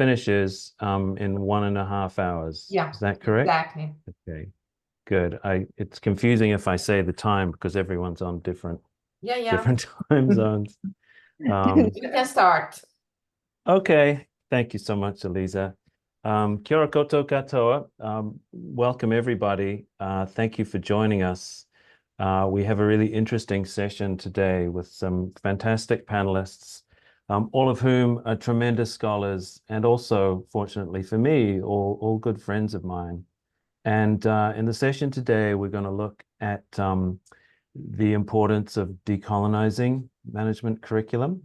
finishes in 1.5 hours. Yeah, Is that correct? exactly. Okay, good. It's confusing if I say the time because everyone's on different Yeah, yeah. different time zones. Um, You can start. okay, thank you so much, Eliza. Kia ora koutou katoa. Welcome everybody. Thank you for joining us. We have a really interesting session today with some fantastic panelists, all of whom are tremendous scholars and also, fortunately for me, all good friends of mine. And in the session today, we're going to look at the importance of decolonizing management curriculum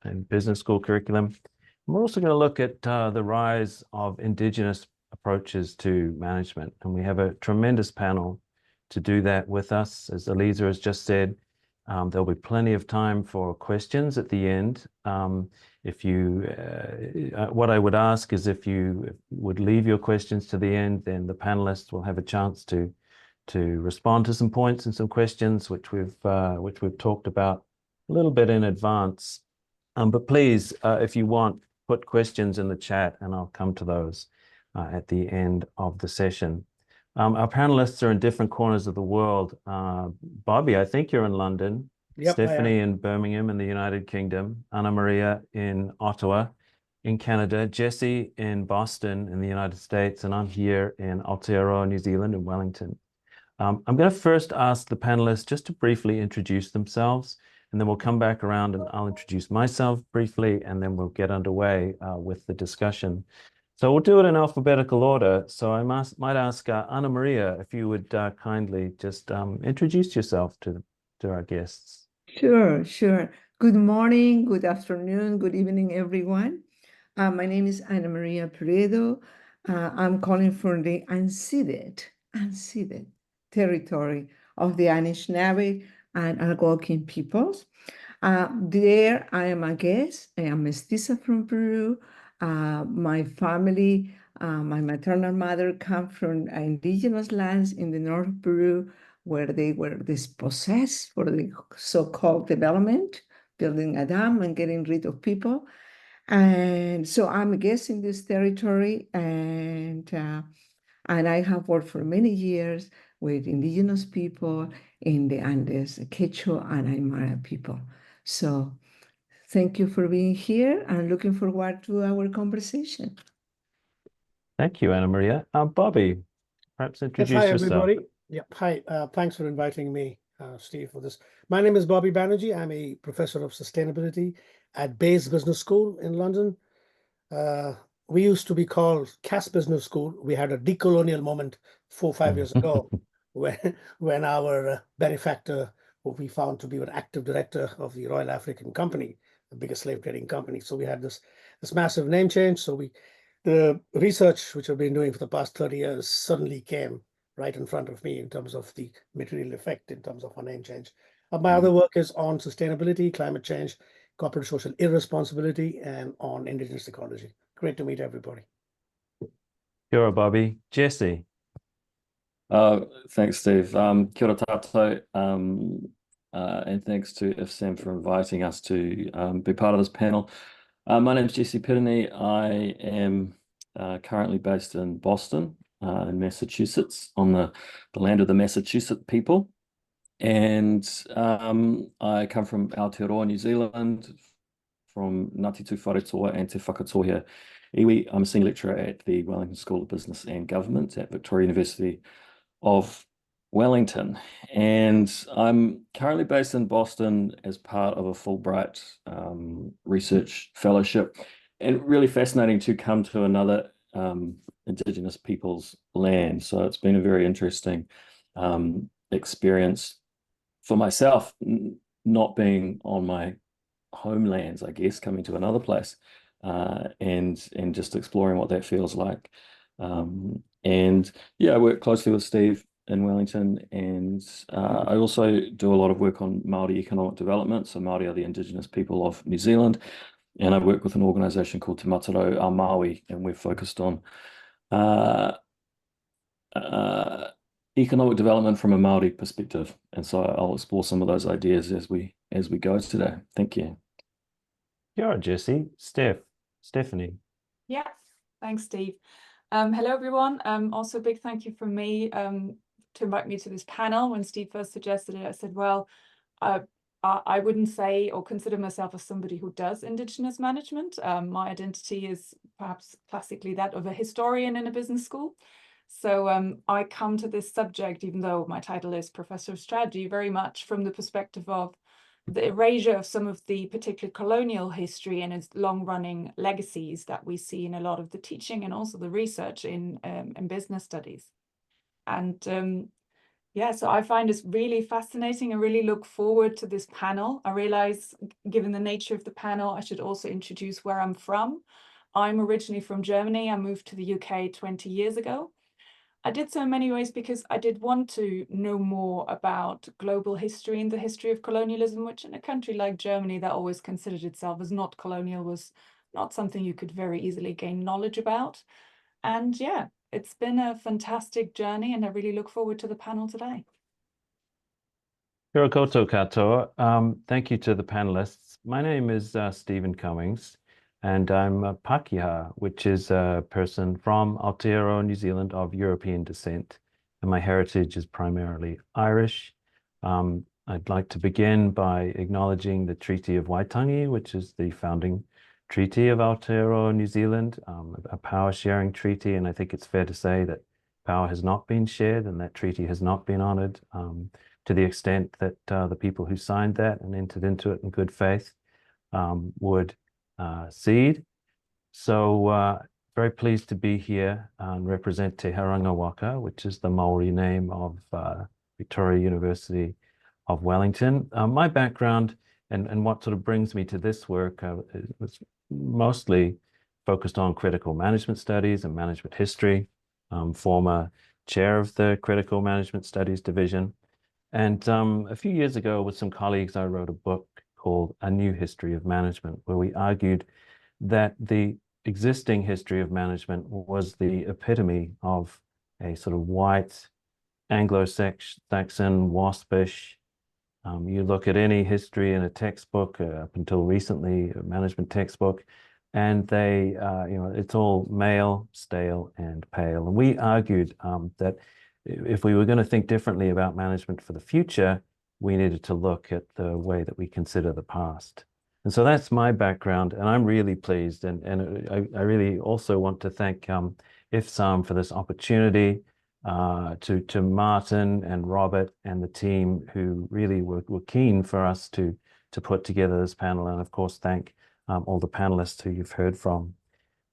and business school curriculum. We're also going to look at the rise of Indigenous approaches to management. And we have a tremendous panel to do that with us. As Eliza has just said, there'll be plenty of time for questions at the end. What I would ask is if you would leave your questions to the end, then the panelists will have a chance to respond to some points and some questions which we've talked about a little bit in advance. But please, if you want, put questions in the chat and I'll come to those at the end of the session. Our panelists are in different corners of the world. Bobby, I think you're in London. Yep, I am. Stephanie in Birmingham in the United Kingdom. Anna Maria in Ottawa in Canada. Jesse in Boston in the United States. And I'm here in Aotearoa, New Zealand in Wellington. I'm going to first ask the panelists just to briefly introduce themselves, and then we'll come back around and I'll introduce myself briefly, and then we'll get underway with the discussion. So we'll do it in alphabetical order. So I might ask Anna Maria if you would kindly just introduce yourself to our guests. Sure, sure. Good morning, good afternoon, good evening, everyone. My name is Ana Maria Peredo. I'm calling from the unceded territory of the Anishinaabe and Algonquin peoples. There I am a guest. I am mestiza from Peru. My family, my maternal mother come from indigenous lands in the north of Peru where they were dispossessed for the so-called development, building a dam and getting rid of people. And so I'm a guest in this territory, and I have worked for many years with indigenous people in the Andes, Quechua and Aymara people. So thank you for being here and looking forward to our conversation. Thank you, Anna Maria. Bobby, perhaps Yes, introduce hi, yourself. everybody. Yep, hi. Thanks for inviting me, Steve, for this. My name is Bobby Banerjee. I'm a professor of sustainability at Bayes Business School in London. We used to be called Cass Business School. We had a decolonial moment 4 or 5 years ago when our benefactor, who we found to be an active director of the Royal African Company, the biggest slave trading company. So we had this massive name change. So the research which I've been doing for the past 30 years suddenly came right in front of me in terms of the material effect, in terms of our name change. My other work is on sustainability, climate change, corporate social irresponsibility, and on indigenous ecology. Great to meet everybody. Kia ora, Bobby. Jesse. Thanks, Steve. Kia ora tātou, and thanks to IFSAM for inviting us to be part of this panel. My name is Jesse Pirini. I am currently based in Boston, in Massachusetts, on the land of the Massachusetts people. And I come from Aotearoa, New Zealand, from Ngāti Tū Wharetoa and Te Whakatohea Iwi. I'm a senior lecturer at the Wellington School of Business and Government at Victoria University of Wellington. And I'm currently based in Boston as part of a Fulbright research fellowship. And really fascinating to come to another Indigenous people's land. So it's been a very interesting experience for myself, not being on my homelands, I guess, coming to another place and just exploring what that feels like. And yeah, I work closely with Steve in Wellington, and I also do a lot of work on Māori economic development. So Māori are the Indigenous people of New Zealand, and I work with an organisation called Te Matarau a Māui, and we're focused on economic development from a Māori perspective. And so I'll explore some of those ideas as we go today. Thank you. Kia ora, Jesse. Steph. Stephanie. Yeah, thanks, Steve. Hello, everyone. Also, a big thank you from me to invite me to this panel. When Steve first suggested it, I said, well, I wouldn't say or consider myself as somebody who does Indigenous management. My identity is perhaps classically that of a historian in a business school. So I come to this subject, even though my title is Professor of Strategy, very much from the perspective of the erasure of some of the particular colonial history and its long-running legacies that we see in a lot of the teaching and also the research in business studies. And yeah, so I find this really fascinating. I really look forward to this panel. I realize, given the nature of the panel, I should also introduce where I'm from. I'm originally from Germany. I moved to the UK 20 years ago. I did so in many ways because I did want to know more about global history and the history of colonialism, which in a country like Germany that always considered itself as not colonial was not something you could very easily gain knowledge about. And yeah, it's been a fantastic journey, and I really look forward to the panel today. Kia ora koutou katoa. Thank you to the panelists. My name is Stephen Cummings, and I'm a Pakeha, which is a person from Aotearoa, New Zealand, of European descent. And my heritage is primarily Irish. I'd like to begin by acknowledging the Treaty of Waitangi, which is the founding treaty of Aotearoa, New Zealand, a power sharing treaty. And I think it's fair to say that power has not been shared and that treaty has not been honored to the extent that the people who signed that and entered into it in good faith would cede. So very pleased to be here and represent Te Haranga Waka, which is the Maori name of Victoria University of Wellington. My background and what sort of brings me to this work was mostly focused on critical management studies and management history, former chair of the Critical Management Studies Division. And a few years ago, with some colleagues, I wrote a book called A New History of Management, where we argued that the existing history of management was the epitome of a sort of white, Anglo-Saxon, waspish. You look at any history in a textbook, up until recently, a management textbook, and they, it's all male, stale, and pale. And we argued that if we were going to think differently about management for the future, we needed to look at the way that we consider the past. And so that's my background, and I'm really pleased. And I really also want to thank IFSAM for this opportunity, to Martin and Robert and the team who really were keen for us to put together this panel. And of course, thank all the panelists who you've heard from.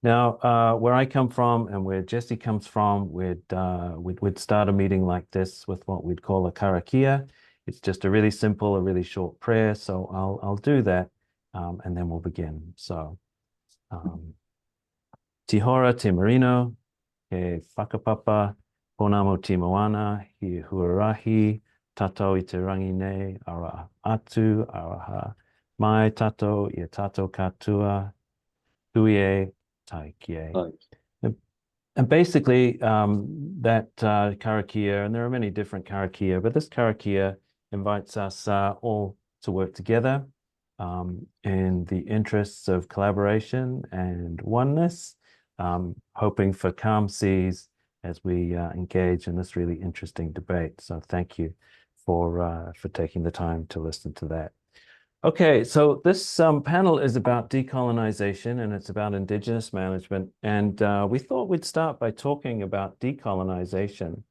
Now, where I come from and where Jesse comes from, we'd start a meeting like this with what we'd call a karakia. It's just a really simple, a really short prayer. So I'll do that, and then we'll begin. So, Tihora te marino, he whakapapa, ponamo te moana, he huarahi, tatou I te rangi nei, ara atu, araha, mai tatou I tatou katua, huie, taikie. And basically, that karakia, and there are many different karakia, but this karakia invites us all to work together in the interests of collaboration and oneness, hoping for calm seas as we engage in this really interesting debate. So thank you for taking the time to listen to that. Okay, so this panel is about decolonization, and it's about Indigenous management. And we thought we'd start by talking about decolonization.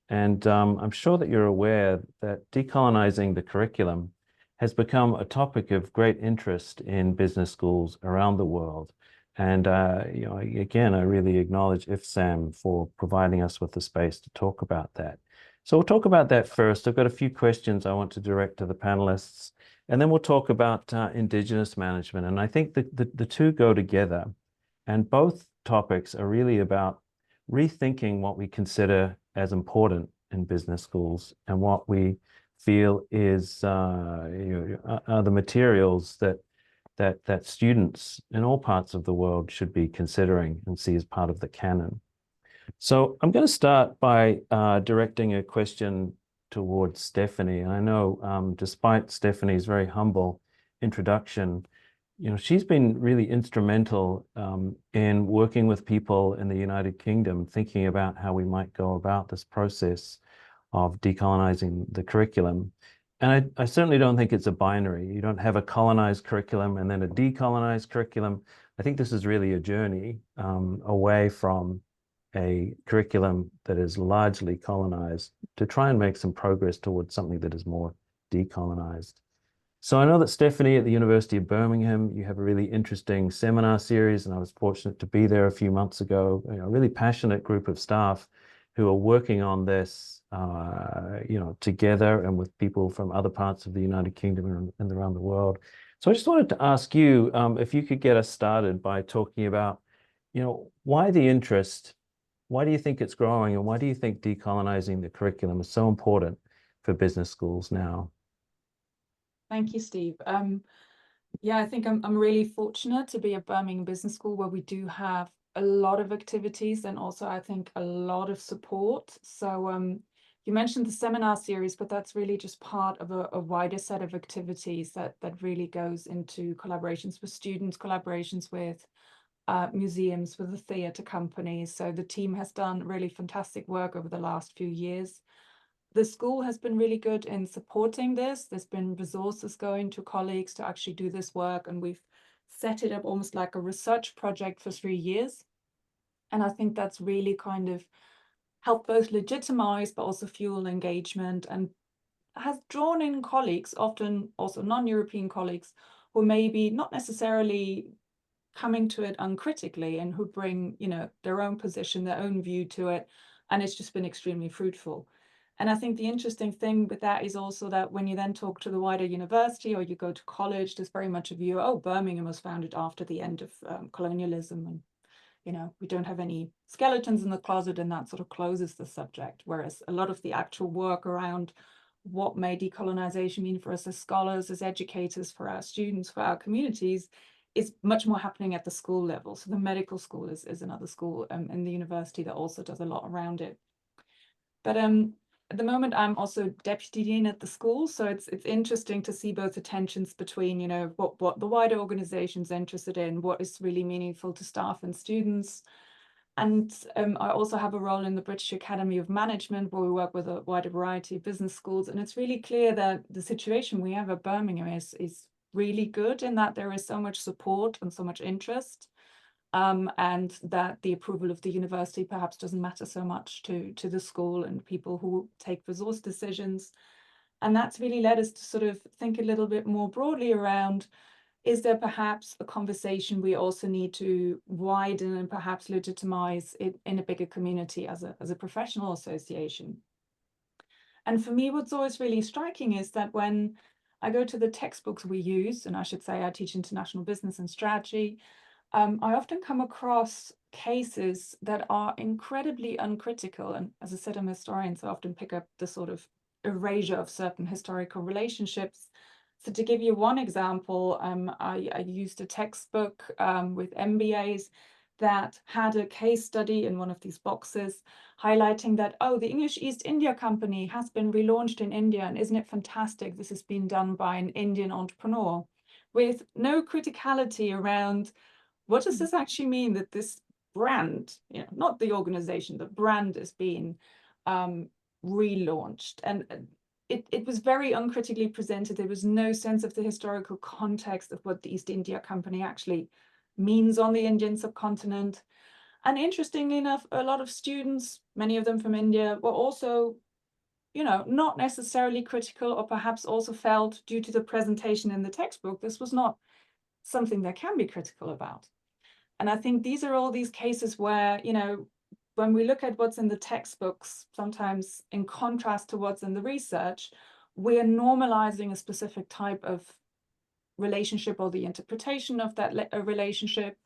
And I'm sure that you're aware that decolonizing the curriculum has become a topic of great interest in business schools around the world. And again, I really acknowledge IFSAM for providing us with the space to talk about that. So we'll talk about that first. I've got a few questions I want to direct to the panelists. And then we'll talk about Indigenous management. And I think that the two go together. And both topics are really about rethinking what we consider as important in business schools and what we feel is are the materials that students in all parts of the world should be considering and see as part of the canon. So I'm going to start by directing a question towards Stephanie. I know, despite Stephanie's very humble introduction, she's been really instrumental in working with people in the United Kingdom, thinking about how we might go about this process of decolonizing the curriculum. And I certainly don't think it's a binary. You don't have a colonized curriculum and then a decolonized curriculum. I think this is really a journey away from a curriculum that is largely colonized to try and make some progress towards something that is more decolonized. So I know that Stephanie at the University of Birmingham, you have a really interesting seminar series, and I was fortunate to be there a few months ago. A really passionate group of staff who are working on this, together and with people from other parts of the United Kingdom and around the world. So I just wanted to ask you if you could get us started by talking about, why the interest, why do you think it's growing, and why do you think decolonizing the curriculum is so important for business schools now? Thank you, Steve. Yeah, I think I'm really fortunate to be at Birmingham Business School, where we do have a lot of activities and also I think a lot of support. So you mentioned the seminar series, but that's really just part of a wider set of activities that really goes into collaborations with students, collaborations with museums, with the theatre companies. So the team has done really fantastic work over the last few years. The school has been really good in supporting this. There's been resources going to colleagues to actually do this work, and we've set it up almost like a research project for 3 years. And I think that's really kind of helped both legitimize but also fuel engagement, and has drawn in colleagues, often also non-European colleagues, who maybe not necessarily coming to it uncritically and who bring, their own position, their own view to it. And it's just been extremely fruitful. And I think the interesting thing with that is also that when you then talk to the wider university or you go to college, there's very much a view, oh, Birmingham was founded after the end of colonialism, and we don't have any skeletons in the closet, and that sort of closes the subject. Whereas a lot of the actual work around what may decolonization mean for us as scholars, as educators, for our students, for our communities, is much more happening at the school level. So the medical school is another school in the university that also does a lot around it. But at the moment, I'm also deputy dean at the school, so it's interesting to see both the tensions between, what the wider organization's interested in, what is really meaningful to staff and students. And I also have a role in the British Academy of Management, where we work with a wider variety of business schools. And it's really clear that the situation we have at Birmingham is really good, in that there is so much support and so much interest. And that the approval of the university perhaps doesn't matter so much to the school and people who take resource decisions. And that's really led us to sort of think a little bit more broadly around, is there perhaps a conversation we also need to widen and perhaps legitimize it in a bigger community as a professional association? And for me, what's always really striking is that when I go to the textbooks we use, and I should say I teach international business and strategy, I often come across cases that are incredibly uncritical. And as I said, I'm a historian, so I often pick up the sort of erasure of certain historical relationships. So to give you one example, I used a textbook with MBAs that had a case study in one of these boxes highlighting that, oh, the English East India Company has been relaunched in India, and isn't it fantastic? This has been done by an Indian entrepreneur, with no criticality around what does this actually mean that this brand, not the organization, the brand is being relaunched. And it was very uncritically presented. There was no sense of the historical context of what the East India Company actually means on the Indian subcontinent. And interestingly enough, a lot of students, many of them from India, were also, not necessarily critical, or perhaps also felt, due to the presentation in the textbook, this was not something that can be critical about. And I think these are all these cases where, when we look at what's in the textbooks, sometimes in contrast to what's in the research, we are normalizing a specific type of relationship or the interpretation of that relationship.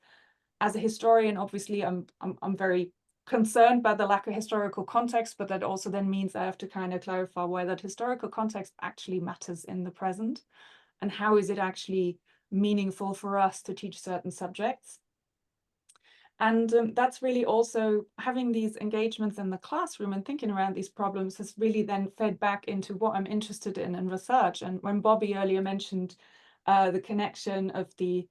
As a historian, obviously, I'm very concerned by the lack of historical context, but that also then means I have to kind of clarify why that historical context actually matters in the present, and how is it actually meaningful for us to teach certain subjects. And that's really also having these engagements in the classroom and thinking around these problems has really then fed back into what I'm interested in research. And when Bobby earlier mentioned the connection of the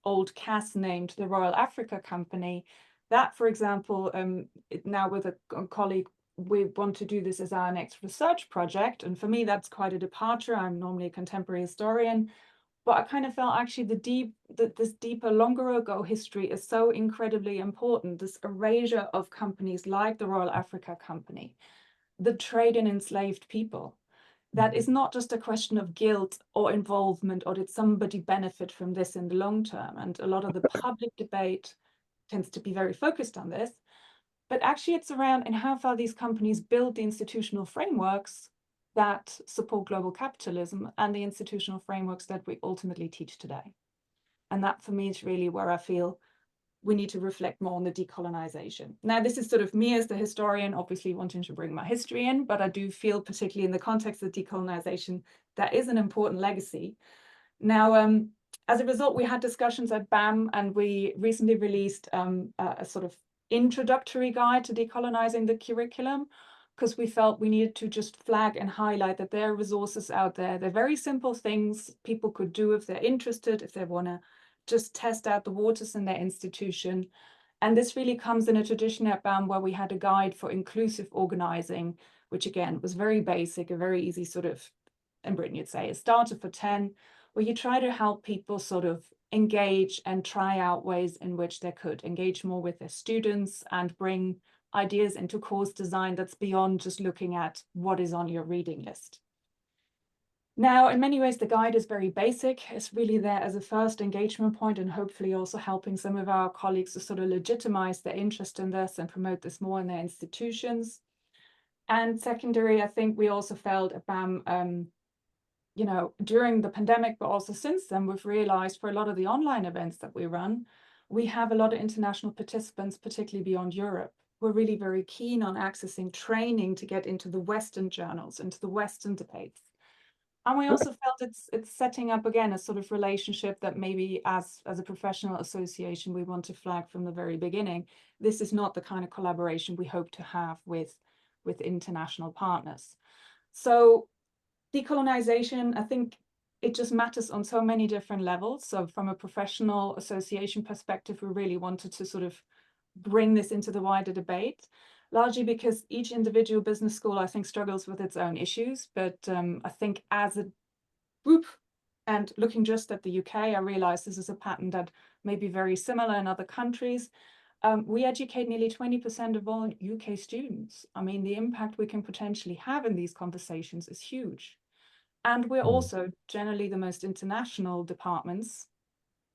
old CAS named the Royal Africa Company. That, for example, now with a colleague, we want to do this as our next research project. And for me, that's quite a departure. I'm normally a contemporary historian, but I kind of felt actually this deeper, longer ago history is so incredibly important. This erasure of companies like the Royal Africa Company, the trade in enslaved people. That is not just a question of guilt or involvement, or did somebody benefit from this in the long term? And a lot of the public debate tends to be very focused on this. But actually it's around in how far these companies build the institutional frameworks that support global capitalism and the institutional frameworks that we ultimately teach today. And that for me is really where I feel we need to reflect more on the decolonization. Now, this is sort of me as the historian, obviously wanting to bring my history in, but I do feel, particularly in the context of decolonization, that is an important legacy. Now, as a result, we had discussions at BAM, and we recently released a sort of introductory guide to decolonizing the curriculum, because we felt we needed to just flag and highlight that there are resources out there. They're very simple things people could do if they're interested, if they want to just test out the waters in their institution. And this really comes in a tradition at BAM where we had a guide for inclusive organizing, which again was very basic, a very easy sort of, in Britain you'd say, a starter for 10, where you try to help people sort of engage and try out ways in which they could engage more with their students and bring ideas into course design that's beyond just looking at what is on your reading list. Now, in many ways, the guide is very basic. It's really there as a first engagement point, and hopefully also helping some of our colleagues to sort of legitimize their interest in this and promote this more in their institutions. And secondary, I think we also felt at BAM, you know, during the pandemic, but also since then, we've realized for a lot of the online events that we run, we have a lot of international participants, particularly beyond Europe. We're really very keen on accessing training to get into the Western journals, into the Western debates. And we also felt it's setting up, again, a sort of relationship that maybe as a professional association, we want to flag from the very beginning. This is not the kind of collaboration we hope to have with international partners. So decolonization, I think it just matters on so many different levels. So from a professional association perspective, we really wanted to sort of bring this into the wider debate, largely because each individual business school, I think, struggles with its own issues. But I think as a group, and looking just at the UK, I realize this is a pattern that may be very similar in other countries. We educate nearly 20% of all UK students. I mean, the impact we can potentially have in these conversations is huge. And we're also generally the most international departments,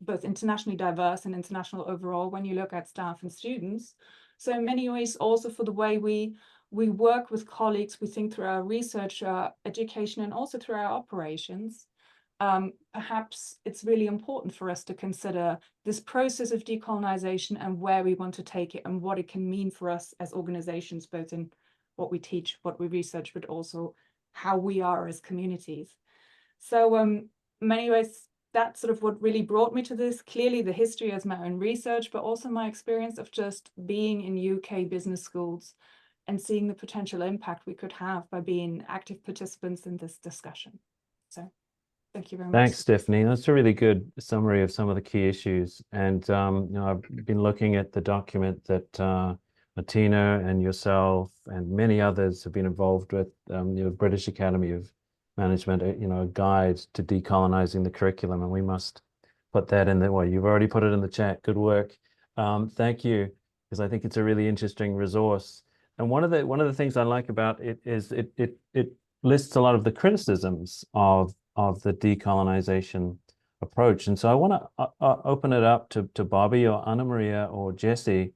both internationally diverse and international overall, when you look at staff and students. So in many ways, also for the way we work with colleagues, we think through our research, our education, and also through our operations. Perhaps it's really important for us to consider this process of decolonization and where we want to take it and what it can mean for us as organizations, both in what we teach, what we research, but also how we are as communities. So in many ways, that's sort of what really brought me to this. Clearly the history as my own research, but also my experience of just being in UK business schools and seeing the potential impact we could have by being active participants in this discussion. So thank you very much. Thanks, Stephanie. That's a really good summary of some of the key issues. And you know, I've been looking at the document that Martina and yourself and many others have been involved with, you know, British Academy of Management, you know, a guide to decolonizing the curriculum, and we must put that in the, well, you've already put it in the chat. Good work. Thank you, because I think it's a really interesting resource. And one of the things I like about it is it lists a lot of the criticisms of the decolonization approach. And so I want to open it up to Bobby or Anna Maria or Jesse,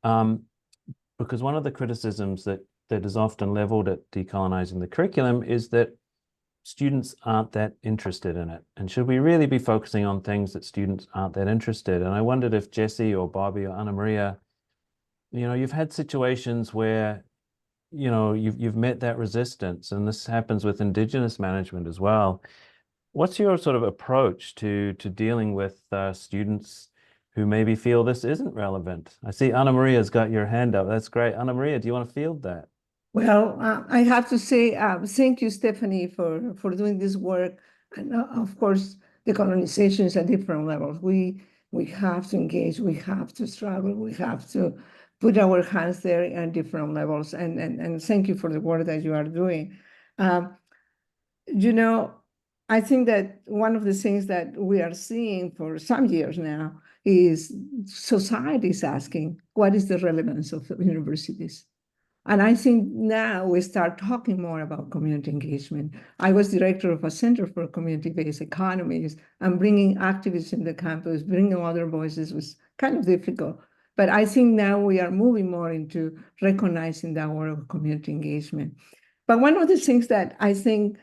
because one of the criticisms that is often leveled at decolonizing the curriculum is that students aren't that interested in it. And should we really be focusing on things that students aren't that interested? And I wondered if Jesse or Bobby or Anna Maria, you know, you've had situations where, you know, you've met that resistance, and this happens with Indigenous management as well. What's your sort of approach to dealing with students who maybe feel this isn't relevant? I see Anna Maria's got your hand up. That's great. Anna Maria, do you want to field that? Well, I have to say thank you, Stephanie, for doing this work. And of course, decolonization is at different levels. We We have to engage, we have to struggle, we have to put our hands there at different levels. And thank you for the work that you are doing. You know, I think that one of the things that we are seeing for some years now is society is asking, what is the relevance of universities? And I think now we start talking more about community engagement. I was director of a Center for Community-Based Economies, and bringing activists in the campus, bringing other voices was kind of difficult. But I think now we are moving more into recognizing the work of community engagement. But one of the things that I think,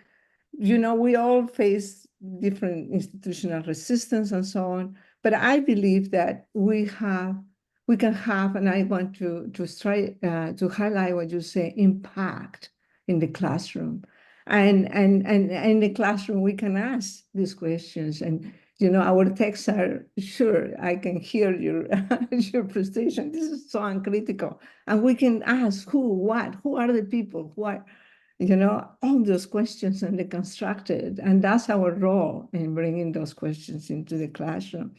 you know, we all face different institutional resistance and so on, but I believe that we can have, and I want to try to highlight what you say, impact in the classroom. And in the classroom, we can ask these questions. And, you know, our texts are, sure, I can hear your, your frustration. This is so uncritical. And we can ask who, what, who are the people, who are, you know, all those questions and deconstructed. And that's our role in bringing those questions into the classroom.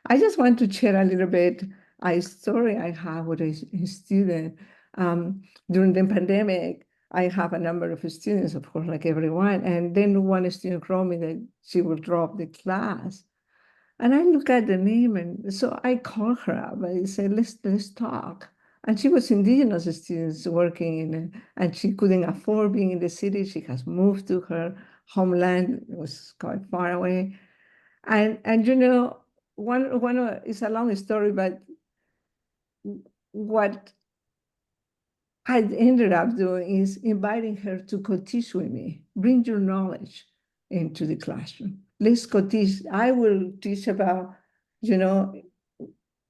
I just want to share a little bit a story I have with a student. During the pandemic, I have a number of students, of course, like everyone. And then one student wrote me that she will drop the class. And I look at the name, and so I called her up. I said, let's talk. And she was Indigenous students working in, and she couldn't afford being in the city. She has moved to her homeland. It was quite far away. And you know, it's a long story, but what I ended up doing is inviting her to co-teach with me. Bring your knowledge into the classroom. Let's co-teach. I will teach about, you know,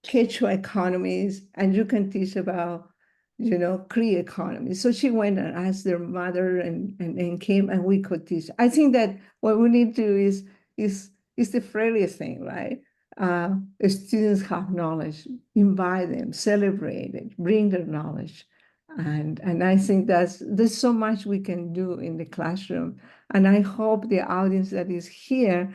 Quechua economies, and you can teach about, you know, Cree economies. So she went and asked their mother and came, and we could teach. I think that what we need to do is the friendliest thing, right? Students have knowledge, invite them, celebrate it, bring their knowledge. And I think there's so much we can do in the classroom. And I hope the audience that is here,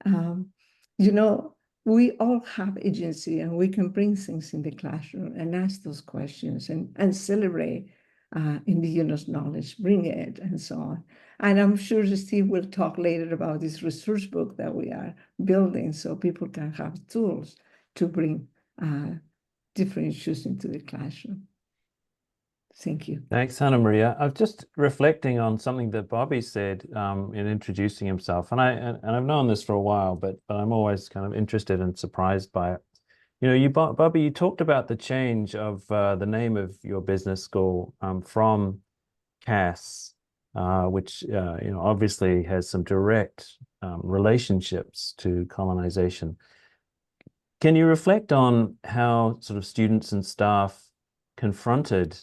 you know, we all have agency, and we can bring things in the classroom and ask those questions and celebrate Indigenous knowledge, bring it, and so on. And I'm sure Steve will talk later about this resource book that we are building so people can have tools to bring different issues into the classroom. Thank you. Thanks, Hannah Maria. I'm just reflecting on something that Bobby said in introducing himself, and I've known this for a while, but I'm always kind of interested and surprised by it. You know, Bobby, you talked about the change of the name of your business school from CAS, which you know, obviously has some direct relationships to colonization. Can you reflect on how sort of students and staff confronted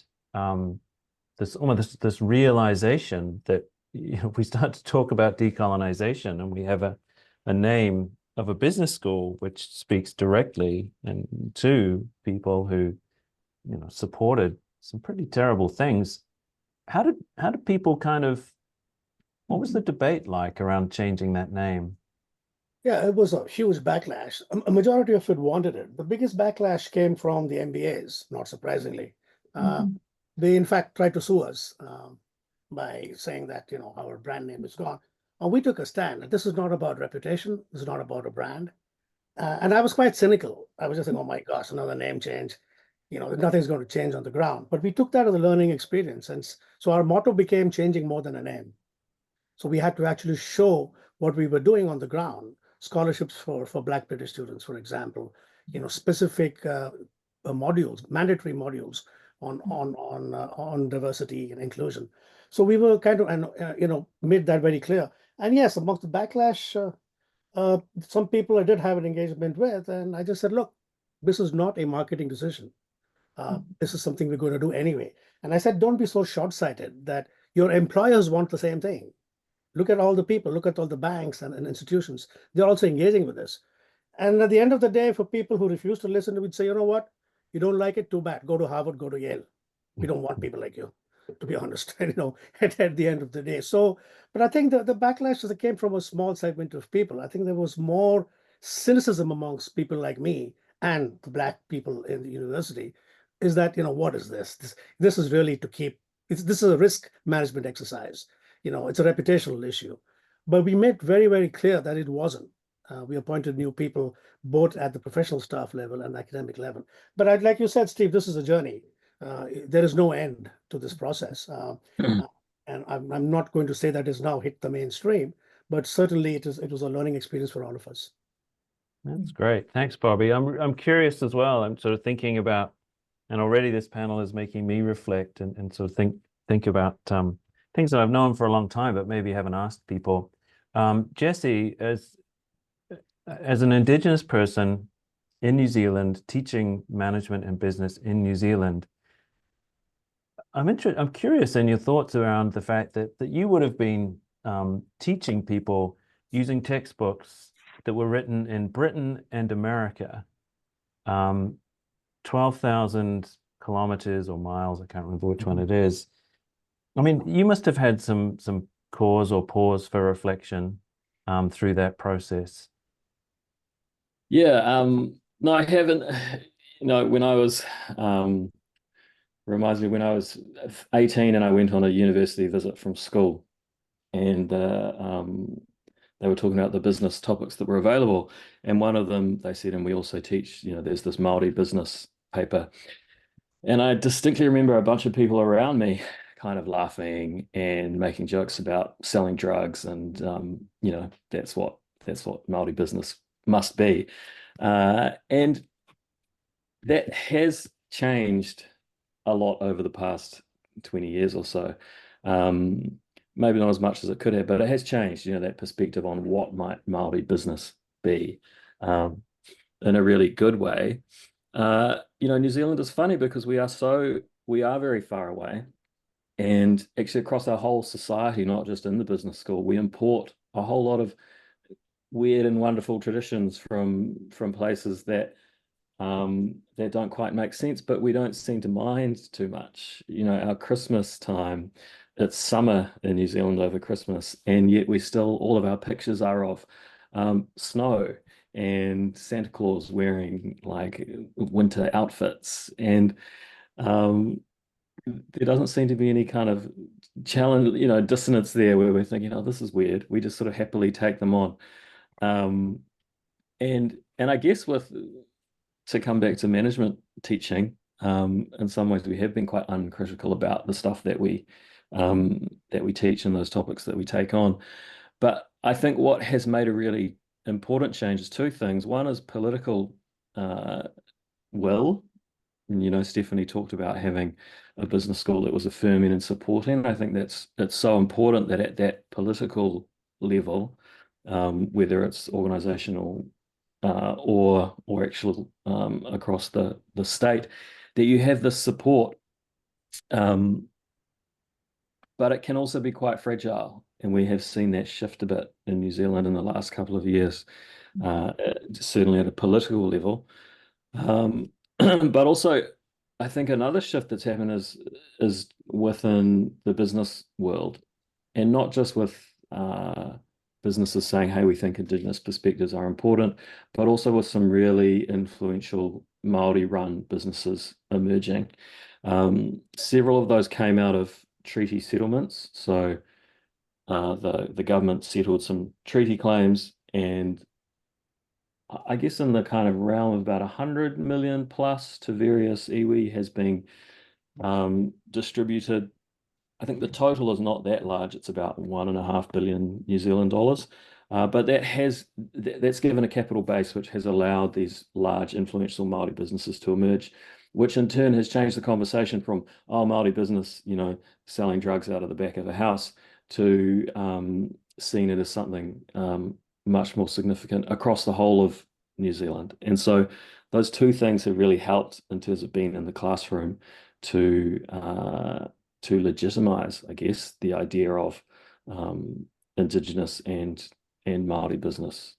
this realization that, you know, we start to talk about decolonization and we have a name of a business school which speaks directly and to people who, you know, supported some pretty terrible things. How did people kind of, what was the debate like around changing that name? Yeah, it was a huge backlash. A majority of it wanted it. The biggest backlash came from the MBAs, not surprisingly. They, in fact, tried to sue us by saying that, you know, our brand name is gone. And we took a stand. This is not about reputation. This is not about a brand. And I was quite cynical. I was just saying, oh my gosh, another name change. You know, nothing's going to change on the ground. But we took that as a learning experience. And so our motto became changing more than a name. So we had to actually show what we were doing on the ground. Scholarships for Black British students, for example, you know, specific modules, mandatory modules on diversity and inclusion. So we were kind of, and you know, made that very clear. And yes, amongst the backlash, some people I did have an engagement with, and I just said, look, this is not a marketing decision. This is something we're going to do anyway. And I said, don't be so short-sighted that your employers want the same thing. Look at all the people, look at all the banks and institutions. They're also engaging with this. And at the end of the day, for people who refuse to listen, we'd say, you know what? You don't like it, too bad. Go to Harvard, go to Yale. We don't want people like you, to be honest, you know, at the end of the day. So, but I think the backlash that came from a small segment of people. I think there was more cynicism amongst people like me and the Black people in the university is that, what is this? This is really to keep, this is a risk management exercise. It's a reputational issue. But we made very, very clear that it wasn't. We appointed new people both at the professional staff level and academic level. But like you said, Steve, this is a journey. There is no end to this process. And I'm not going to say that it's now hit the mainstream, but certainly it was a learning experience for all of us. That's great. Thanks, Bobby. I'm curious as well. I'm sort of thinking about, and already this panel is making me reflect and sort of think about things that I've known for a long time, but maybe haven't asked people. Jesse, as an Indigenous person in New Zealand, teaching management and business in New Zealand, I'm curious in your thoughts around the fact that you would have been teaching people using textbooks that were written in Britain and America, 12,000 kilometers or miles, I can't remember which one it is. I mean, you must have had some cause or pause for reflection through that process. Yeah, no, I haven't. When I was reminds me when I was 18 and I went on a university visit from school, and they were talking about the business topics that were available, and one of them they said, and we also teach, there's this Māori business paper, and I distinctly remember a bunch of people around me kind of laughing and making jokes about selling drugs, and that's what Māori business must be, and that has changed a lot over the past 20 years or so. Maybe not as much as it could have, but it has changed, that perspective on what might Māori business be, in a really good way. New Zealand is funny because we are very far away, and actually across our whole society, not just in the business school, we import a whole lot of weird and wonderful traditions from places that don't quite make sense, but we don't seem to mind too much. Our Christmas time, it's summer in New Zealand over Christmas, and yet all of our pictures are of snow and Santa Claus wearing like winter outfits, and there doesn't seem to be any kind of challenge, dissonance there where we're thinking, oh, this is weird. We just sort of happily take them on. And I guess to come back to management teaching, in some ways we have been quite uncritical about the stuff that we teach and those topics that we take on. But I think what has made a really important change is two things. One is political will. And, Stephanie talked about having a business school that was affirming and supporting. I think it's so important that at that political level, whether it's organizational or actual across the state, that you have this support. But it can also be quite fragile, and we have seen that shift a bit in New Zealand in the last couple of years, certainly at a political level. But also, I think another shift that's happened is within the business world, and not just with businesses saying, hey, we think Indigenous perspectives are important, but also with some really influential Māori-run businesses emerging. Several of those came out of treaty settlements. So the government settled some treaty claims, and I guess in the kind of realm of about 100 million plus to various iwi has been distributed. I think the total is not that large. It's about 1.5 billion New Zealand dollars. But that's given a capital base which has allowed these large influential Māori businesses to emerge, which in turn has changed the conversation from, oh, Māori business, selling drugs out of the back of a house, to seeing it as something much more significant across the whole of New Zealand. And so those two things have really helped in terms of being in the classroom to legitimize, I guess, the idea of Indigenous and Māori business.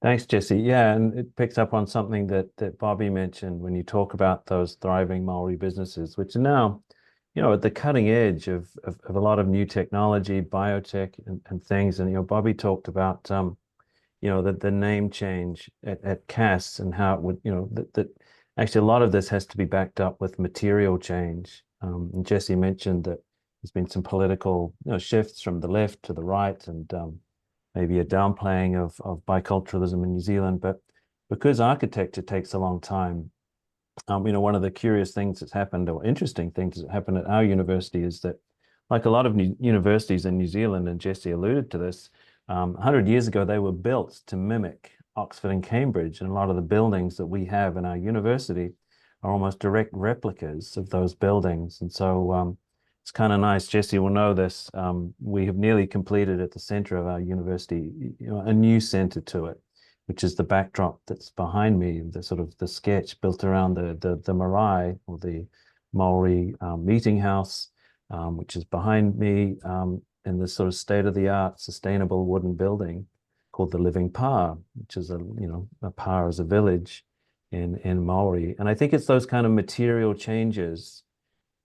Thanks, Jesse. Yeah, and it picks up on something that Bobby mentioned when you talk about those thriving Māori businesses, which are now, at the cutting edge of a lot of new technology, biotech and things. And, Bobby talked about, the name change at CAS and how it would, that actually a lot of this has to be backed up with material change. And Jesse mentioned that there's been some political, shifts from the left to the right, and maybe a downplaying of biculturalism in New Zealand. But because architecture takes a long time, one of the curious things that's happened, or interesting things that happened at our university, is that, like a lot of universities in New Zealand, and Jesse alluded to this, 100 years ago, they were built to mimic Oxford and Cambridge. And a lot of the buildings that we have in our university are almost direct replicas of those buildings. And so it's kind of nice. Jesse will know this. We have nearly completed at the center of our university, a new center to it, which is the backdrop that's behind me, the sort of the sketch built around the marae, or the Maori meeting house, which is behind me, in this sort of state-of-the-art sustainable wooden building called the Living Pa, which is a pa is a village in Maori. And I think it's those kind of material changes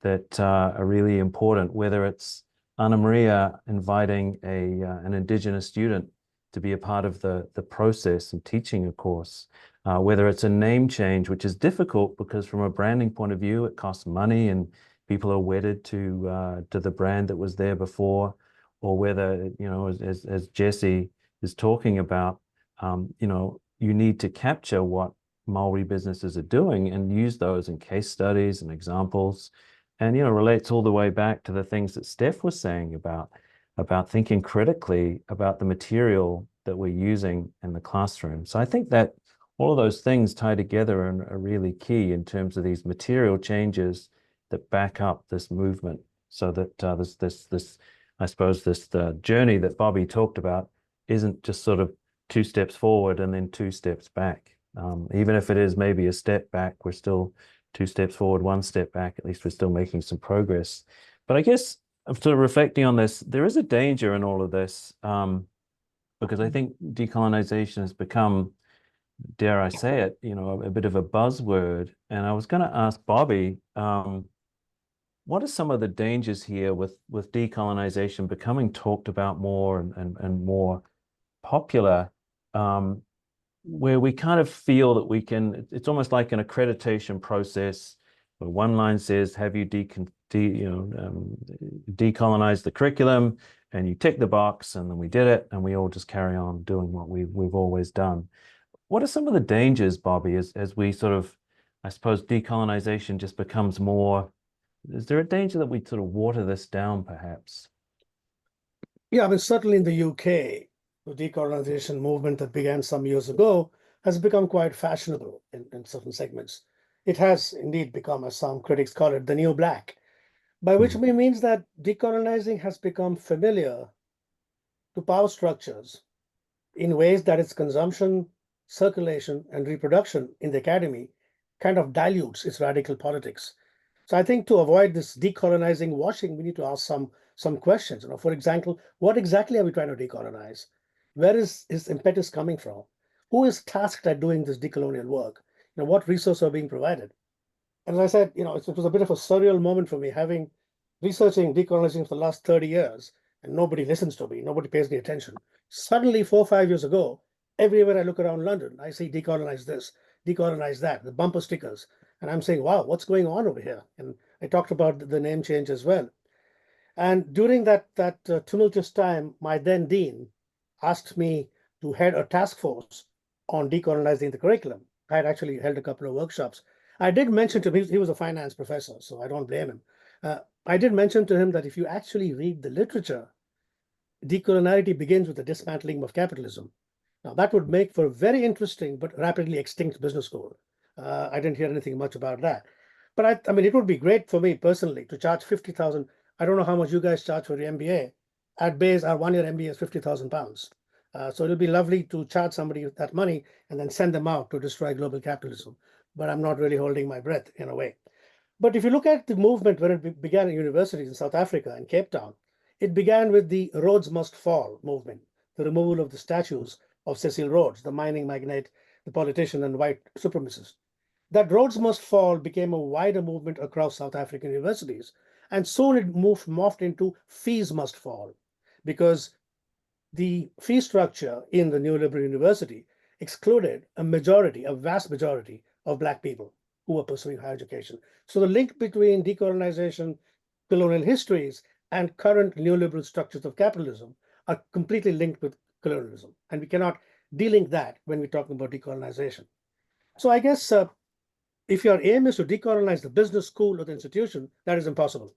that are really important, whether it's Anna Maria inviting an Indigenous student to be a part of the process and teaching a course, whether it's a name change, which is difficult because from a branding point of view, it costs money and people are wedded to the brand that was there before, or whether, as Jesse is talking about, you need to capture what Maori businesses are doing and use those in case studies and examples, and relates all the way back to the things that Steph was saying about thinking critically about the material that we're using in the classroom. So I think that all of those things tie together and are really key in terms of these material changes that back up this movement, so that the journey that Bobby talked about isn't just sort of 2 steps forward and then 2 steps back. Even if it is maybe a step back, we're still 2 steps forward, 1 step back. At least we're still making some progress. But I guess I'm sort of reflecting on this. There is a danger in all of this, because I think decolonization has become, dare I say it, a bit of a buzzword. And I was going to ask Bobby, what are some of the dangers here with decolonization becoming talked about more and more popular, where we kind of feel that we can, it's almost like an accreditation process where one line says, have you decolonized the curriculum, and you tick the box, and then we did it, and we all just carry on doing what we've always done. What are some of the dangers, Bobby, as we sort of, I suppose, decolonization just becomes more? Is there a danger that we sort of water this down, perhaps? Yeah, I mean, certainly in the UK, the decolonization movement that began some years ago has become quite fashionable in certain segments. It has indeed become, as some critics call it, the new black, by which means that decolonizing has become familiar to power structures in ways that its consumption, circulation, and reproduction in the academy kind of dilutes its radical politics. So I think to avoid this decolonizing washing, we need to ask some questions. For example, what exactly are we trying to decolonize? Where is impetus coming from? Who is tasked at doing this decolonial work? What resources are being provided? And as I said, it was a bit of a surreal moment for me, having researching decolonizing for the last 30 years, and nobody listens to me, nobody pays me attention. Suddenly, 4 or 5 years ago, everywhere I look around London, I see decolonize this, decolonize that, the bumper stickers. And I'm saying, wow, what's going on over here? And I talked about the name change as well. And during that tumultuous time, my then dean asked me to head a task force on decolonizing the curriculum. I had actually held a couple of workshops. I did mention to him, he was a finance professor, so I don't blame him. I did mention to him that if you actually read the literature, decoloniality begins with the dismantling of capitalism. Now, that would make for a very interesting but rapidly extinct business school. I didn't hear anything much about that. But I mean, it would be great for me personally to charge 50,000. I don't know how much you guys charge for your MBA. At Bayes, our 1-year MBA is £50,000. So it'll be lovely to charge somebody that money and then send them out to destroy global capitalism. But I'm not really holding my breath in a way. But if you look at the movement when it began in universities in South Africa and Cape Town, it began with the Rhodes Must Fall movement, the removal of the statues of Cecil Rhodes, the mining magnate, the politician and white supremacist. That Rhodes Must Fall became a wider movement across South African universities. And soon it morphed into Fees Must Fall, because the fee structure in the neoliberal university excluded a vast majority of Black people who were pursuing higher education. So the link between decolonization, colonial histories, and current neoliberal structures of capitalism are completely linked with colonialism. And we cannot de-link that when we're talking about decolonization. So I guess if your aim is to decolonize the business school or the institution, that is impossible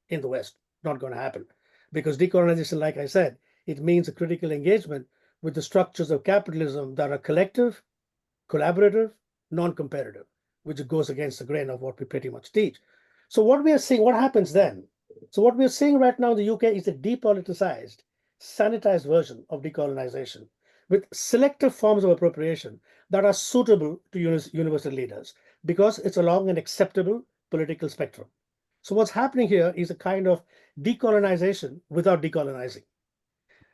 in the West. Not going to happen. Because decolonization, like I said, it means a critical engagement with the structures of capitalism that are collective, collaborative, non-competitive, which goes against the grain of what we pretty much teach. So what we are seeing, what happens then? So what we are seeing right now in the UK is a depoliticized, sanitized version of decolonization with selective forms of appropriation that are suitable to university leaders because it's along an acceptable political spectrum. So what's happening here is a kind of decolonization without decolonizing.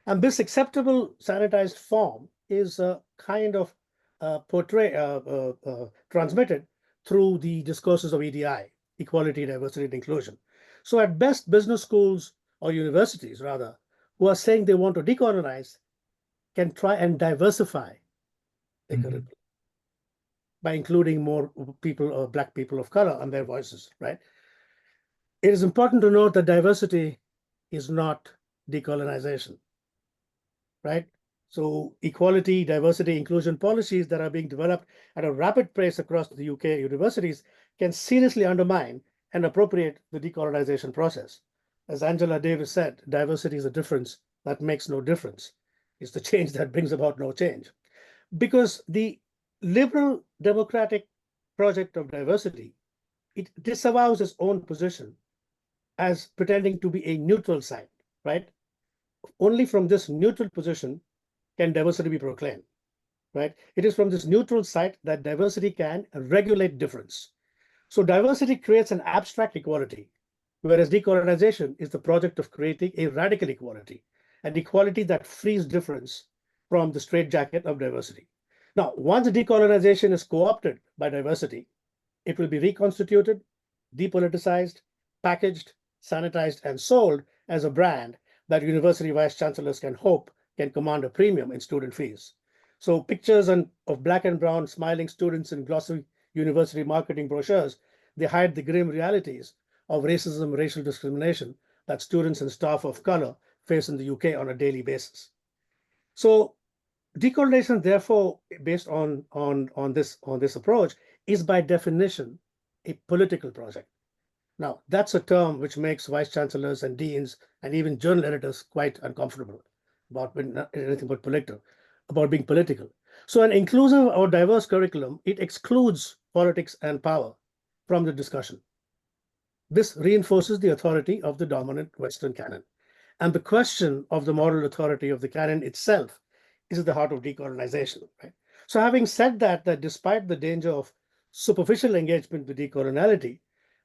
And this acceptable sanitized form is kind of transmitted through the discourses of EDI, equality, diversity, and inclusion. So at best, business schools or universities, rather, who are saying they want to decolonize can try and diversify the curriculum by including more people or Black people of color and their voices, right? It is important to note that diversity is not decolonization, right? So equality, diversity, inclusion policies that are being developed at a rapid pace across the UK universities can seriously undermine and appropriate the decolonization process. As Angela Davis said, diversity is a difference that makes no difference. It's the change that brings about no change. Because the liberal democratic project of diversity, it disavows its own position as pretending to be a neutral side, right? Only from this neutral position can diversity be proclaimed, right? It is from this neutral side that diversity can regulate difference. So diversity creates an abstract equality, whereas decolonization is the project of creating a radical equality, an equality that frees difference from the straitjacket of diversity. Now, once decolonization is co-opted by diversity, it will be reconstituted, depoliticized, packaged, sanitized, and sold as a brand that university vice chancellors can hope can command a premium in student fees. So pictures of Black and brown smiling students in glossy university marketing brochures, they hide the grim realities of racism, racial discrimination that students and staff of color face in the UK on a daily basis. So decolonization, therefore, based on this approach, is by definition a political project. Now, that's a term which makes vice chancellors and deans and even journal editors quite uncomfortable about anything but political, about being political. So an inclusive or diverse curriculum, it excludes politics and power from the discussion. This reinforces the authority of the dominant Western canon. And the question of the moral authority of the canon itself is at the heart of decolonization, right? So having said that despite the danger of superficial engagement with decoloniality,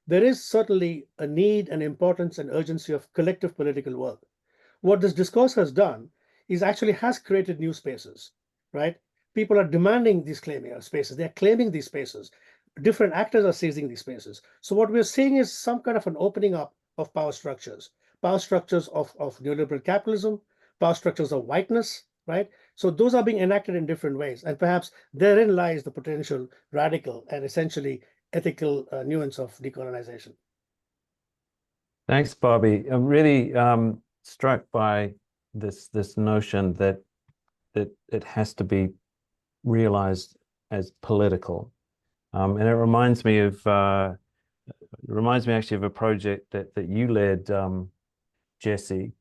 there is certainly a need and importance and urgency of collective political work. What this discourse has done is actually has created new spaces, right? People are demanding these spaces. They're claiming these spaces. Different actors are seizing these spaces. So what we're seeing is some kind of an opening up of power structures of neoliberal capitalism, power structures of whiteness, right? So those are being enacted in different ways. And perhaps therein lies the potential radical and essentially ethical nuance of decolonization. Thanks, Bobby. I'm really struck by this notion that it has to be realized as political. And it reminds me actually of a project that you led, Jesse,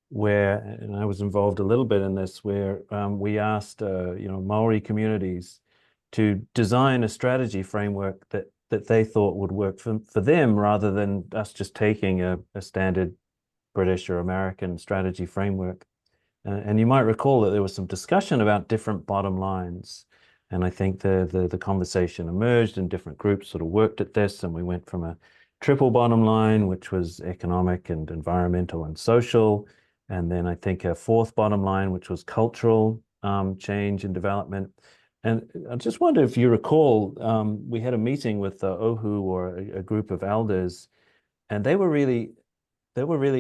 where, and I was involved a little bit in this, where we asked Maori communities to design a strategy framework that they thought would work for them, rather than us just taking a standard British or American strategy framework. And you might recall that there was some discussion about different bottom lines. And I think the conversation emerged and different groups sort of worked at this. And we went from a triple bottom line, which was economic and environmental and social. And then I think a fourth bottom line, which was cultural change and development. And I just wonder if you recall, we had a meeting with Ohu, or a group of elders, and they were really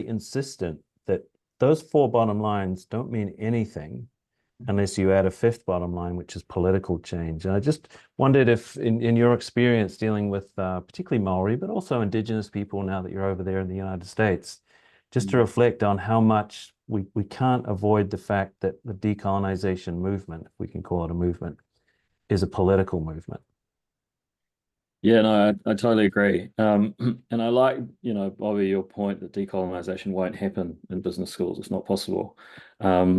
insistent that those four bottom lines don't mean anything unless you add a fifth bottom line, which is political change. And I just wondered if in your experience dealing with particularly Maori, but also Indigenous people now that you're over there in the United States, just to reflect on how much we can't avoid the fact that the decolonization movement, if we can call it a movement, is a political movement. Yeah, no, I totally agree. And I like, Bobby, your point that decolonization won't happen in business schools. It's not possible. But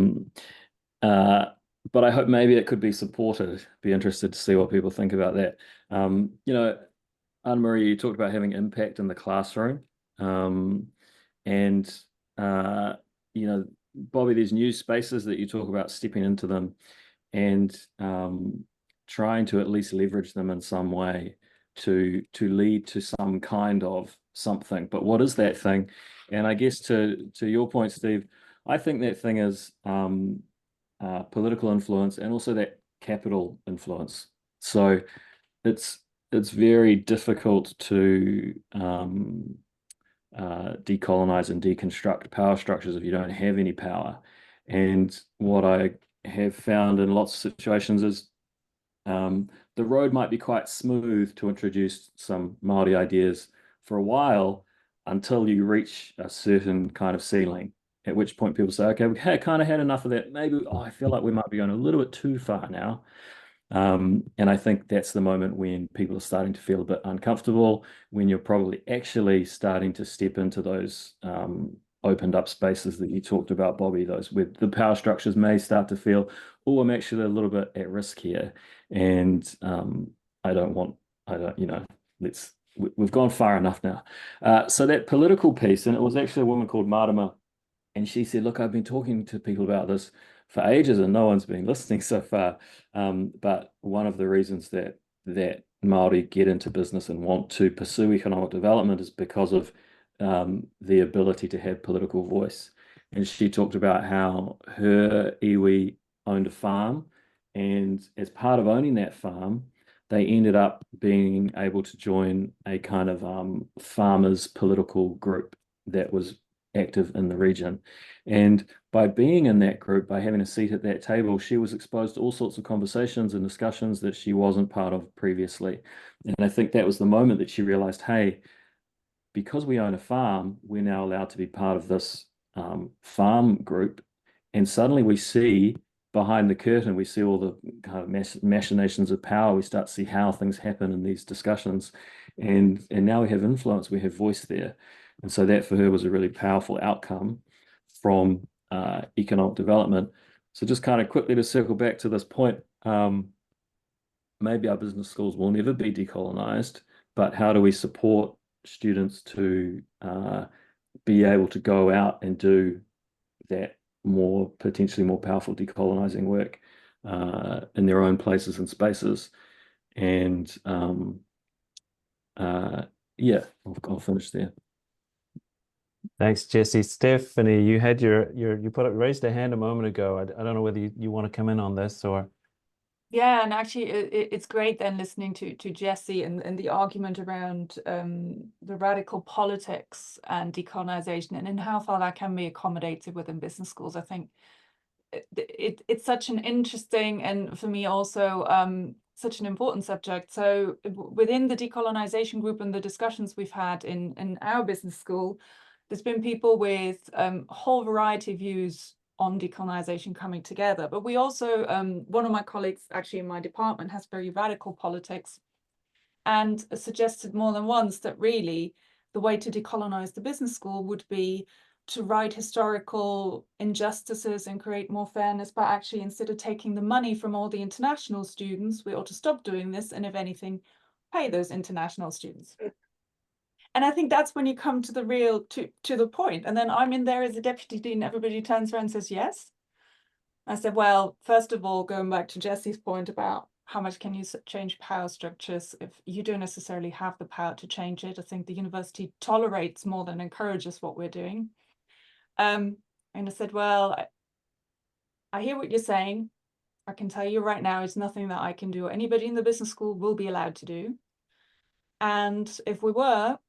I hope maybe it could be supported. Be interested to see what people think about that. Anna-Maria, you talked about having impact in the classroom. And Bobby, there's new spaces that you talk about stepping into them and trying to at least leverage them in some way to lead to some kind of something. But what is that thing? And I guess to your point, Steve, I think that thing is political influence and also that capital influence. So it's very difficult to decolonize and deconstruct power structures if you don't have any power. And what I have found in lots of situations is the road might be quite smooth to introduce some Māori ideas for a while until you reach a certain kind of ceiling, at which point people say, okay, we kind of had enough of that. Maybe, I feel like we might be going a little bit too far now. And I think that's the moment when people are starting to feel a bit uncomfortable, when you're probably actually starting to step into those opened up spaces that you talked about, Bobby, those where the power structures may start to feel, oh, I'm actually a little bit at risk here. And we've gone far enough now. So that political piece, and it was actually a woman called Marama, and she said, look, I've been talking to people about this for ages and no one's been listening so far. But one of the reasons that Māori get into business and want to pursue economic development is because of the ability to have political voice. And she talked about how her iwi owned a farm, and as part of owning that farm, they ended up being able to join a kind of farmers political group that was active in the region. And by being in that group, by having a seat at that table, she was exposed to all sorts of conversations and discussions that she wasn't part of previously. And I think that was the moment that she realized, hey, because we own a farm, we're now allowed to be part of this farm group. And suddenly we see behind the curtain, we see all the kind of machinations of power. We start to see how things happen in these discussions. And now we have influence, we have voice there. And so that for her was a really powerful outcome from economic development. So just kind of quickly to circle back to this point, maybe our business schools will never be decolonized, but how do we support students to be able to go out and do that potentially more powerful decolonizing work in their own places and spaces? And yeah, I'll finish there. Thanks, Jesse. Stephanie, you had raised a hand a moment ago. I don't know whether you want to come in on this or. Yeah, and actually it's great then listening to Jesse and the argument around the radical politics and decolonization and how far that can be accommodated within business schools. I think it's such an interesting and for me also such an important subject. So within the decolonization group and the discussions we've had in our business school, there's been people with a whole variety of views on decolonization coming together. But we also, one of my colleagues actually in my department has very radical politics and suggested more than once that really the way to decolonize the business school would be to right historical injustices and create more fairness, but actually instead of taking the money from all the international students, we ought to stop doing this and if anything, pay those international students. And I think that's when you come to the real, to the point. And then I'm in there as a deputy dean, everybody turns around and says, yes. I said, well, first of all, going back to Jesse's point about how much can you change power structures if you don't necessarily have the power to change it. I think the university tolerates more than encourages what we're doing. And I said, well, I hear what you're saying. I can tell you right now, it's nothing that I can do or anybody in the business school will be allowed to do. And if we were,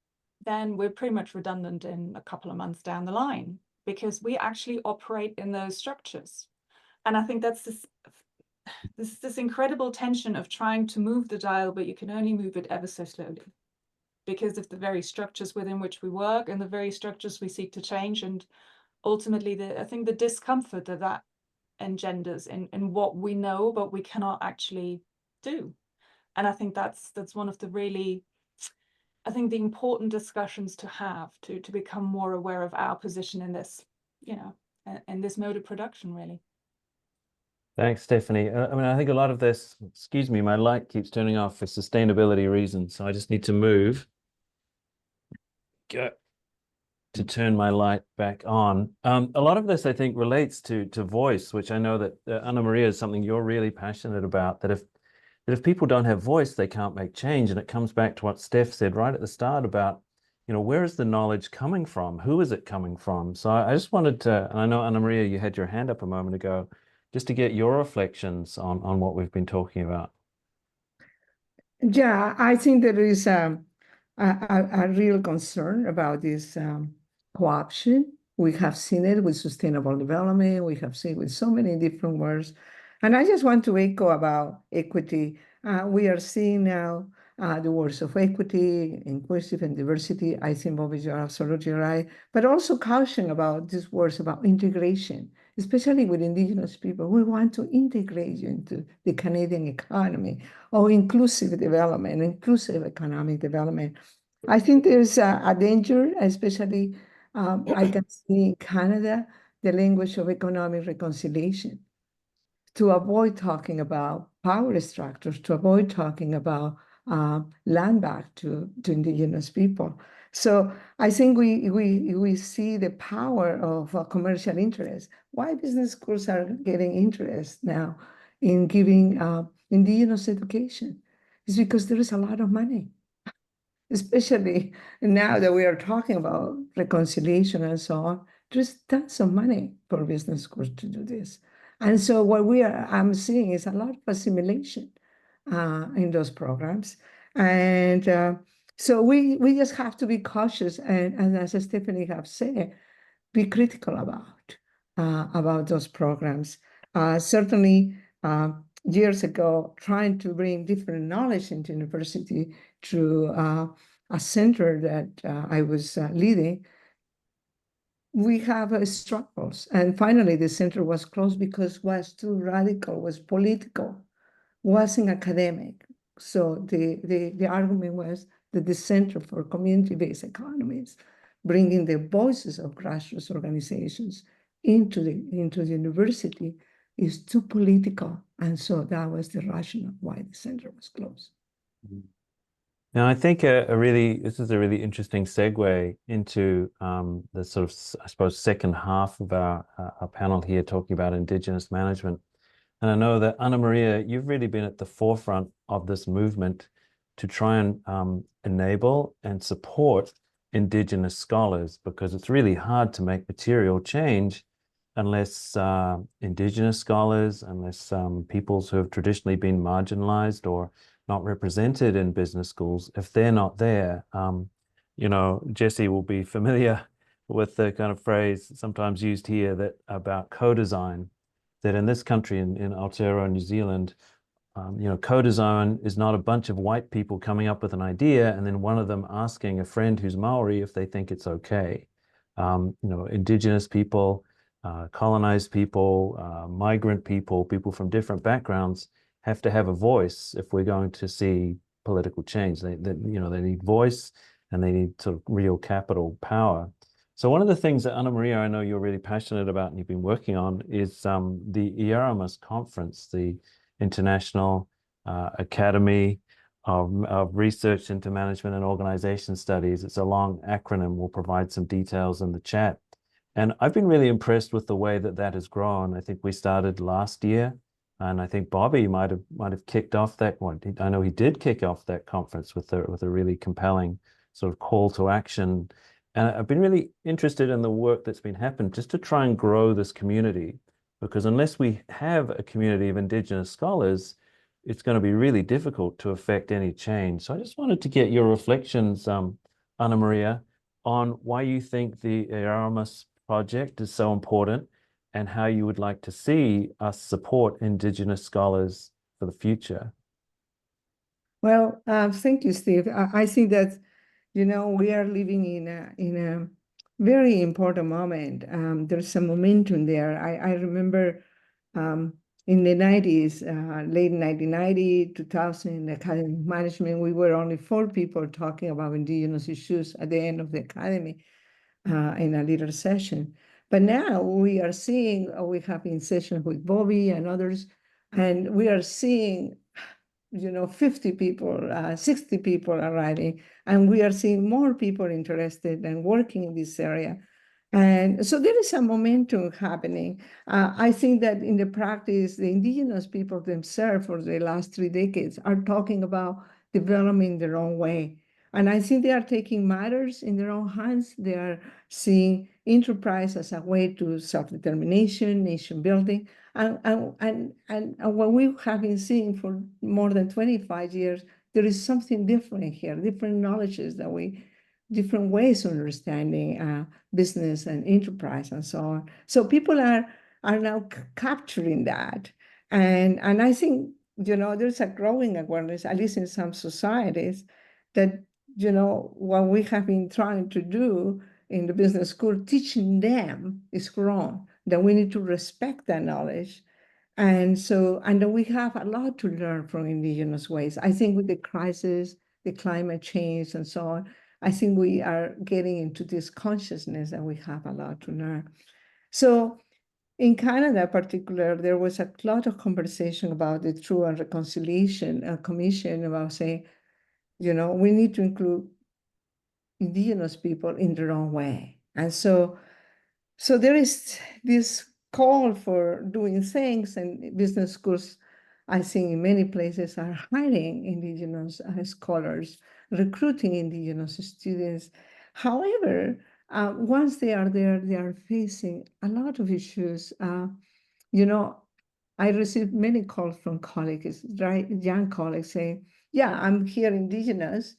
then we're pretty much redundant in a couple of months down the line. because we actually operate in those structures. And I think that's this incredible tension of trying to move the dial, but you can only move it ever so slowly because of the very structures within which we work and the very structures we seek to change. And ultimately, I think the discomfort that engenders in what we know, but we cannot actually do. And I think that's one of the really, I think, the important discussions to have to become more aware of our position in this, you know, in this mode of production, really. Thanks, Stephanie. I mean, I think a lot of this, excuse me, my light keeps turning off for sustainability reasons, so I just need to move. Go to turn my light back on. A lot of this, I think, relates to voice, which I know that Anna Maria is something you're really passionate about, that if people don't have voice, they can't make change. And it comes back to what Steph said right at the start about, you know, where is the knowledge coming from? Who is it coming from? So I just wanted to, and I know Anna Maria, you had your hand up a moment ago, just to get your reflections on what we've been talking about. Yeah, I think there is a real concern about this co-option. We have seen it with sustainable development. We have seen it with so many different words. And I just want to echo about equity. We are seeing now the words of equity, inclusive, and diversity. I think, Bobby, you're absolutely right. But also caution about these words about integration, especially with Indigenous people. We want to integrate you into the Canadian economy, or inclusive development, inclusive economic development. I think there's a danger, especially I can see in Canada, the language of economic reconciliation, to avoid talking about power structures, to avoid talking about land back to Indigenous people. So I think we see the power of commercial interest. Why business schools are getting interest now in giving Indigenous education is because there is a lot of money, especially now that we are talking about reconciliation and so on. There's tons of money for business schools to do this. And so what I'm seeing is a lot of assimilation in those programs. And so we just have to be cautious and as Stephanie have said, be critical about those programs. Certainly, years ago, trying to bring different knowledge into university through a center that I was leading, we have struggles. And finally, the center was closed because it was too radical, was political, wasn't academic. So the argument was that the Center for Community-Based Economies, bringing the voices of grassroots organizations into the university, is too political. And so that was the rationale why the center was closed. Now, I think this is a really interesting segue into the sort of, I suppose, second half of our panel here, talking about Indigenous management. And I know that Anna Maria, you've really been at the forefront of this movement to try and enable and support Indigenous scholars, because it's really hard to make material change unless Indigenous scholars, unless peoples who have traditionally been marginalized or not represented in business schools, if they're not there, you know, Jesse will be familiar with the kind of phrase sometimes used here that about co-design, that in this country, in Aotearoa, New Zealand, you know, co-design is not a bunch of white people coming up with an idea and then one of them asking a friend who's Maori if they think it's okay. You know, Indigenous people, colonized people, migrant people, people from different backgrounds have to have a voice if we're going to see political change. They you know, they need voice and they need sort of real capital power. So one of the things that Anna Maria, I know you're really passionate about and you've been working on is the IFSAM conference, the International Academy of Research into Management and Organization Studies. It's a long acronym. We'll provide some details in the chat. And I've been really impressed with the way that that has grown. I think we started last year, and I think Bobby might have kicked off that one. I know he did kick off that conference with a really compelling sort of call to action. And I've been really interested in the work that's been happened just to try and grow this community, because unless we have a community of Indigenous scholars, it's going to be really difficult to affect any change. So I just wanted to get your reflections, Anna Maria, on why you think the IFSAM project is so important and how you would like to see us support Indigenous scholars for the future. Well, thank you, Steve. I think that, we are living in a very important moment. There's some momentum there. I remember in the 90s, late 1990, 2000, in academic management, we were only 4 people talking about Indigenous issues at the end of the academy in a little session. But now we are seeing, we have been sessions with Bobby and others, and we are seeing 50 people, 60 people arriving, and we are seeing more people interested and working in this area. And so there is a momentum happening. I think that in the practice, the Indigenous people themselves for the last 3 decades are talking about developing their own way. And I think they are taking matters in their own hands. They are seeing enterprise as a way to self-determination, nation building. And what we have been seeing for more than 25 years, there is something different here, different knowledges different ways of understanding business and enterprise and so on. So people are now capturing that. And I think, there's a growing awareness, at least in some societies, that, what we have been trying to do in the business school, teaching them is wrong, that we need to respect that knowledge. And that we have a lot to learn from Indigenous ways. I think with the crisis, the climate change and so on, I think we are getting into this consciousness that we have a lot to learn. So in Canada in particular, there was a lot of conversation about the Truth and Reconciliation Commission about saying, we need to include Indigenous people in their own way. And so there is this call for doing things, and business schools, I think in many places, are hiring Indigenous scholars, recruiting Indigenous students. However, once they are there, they are facing a lot of issues. I received many calls from colleagues, right, young colleagues saying, yeah, I'm here Indigenous.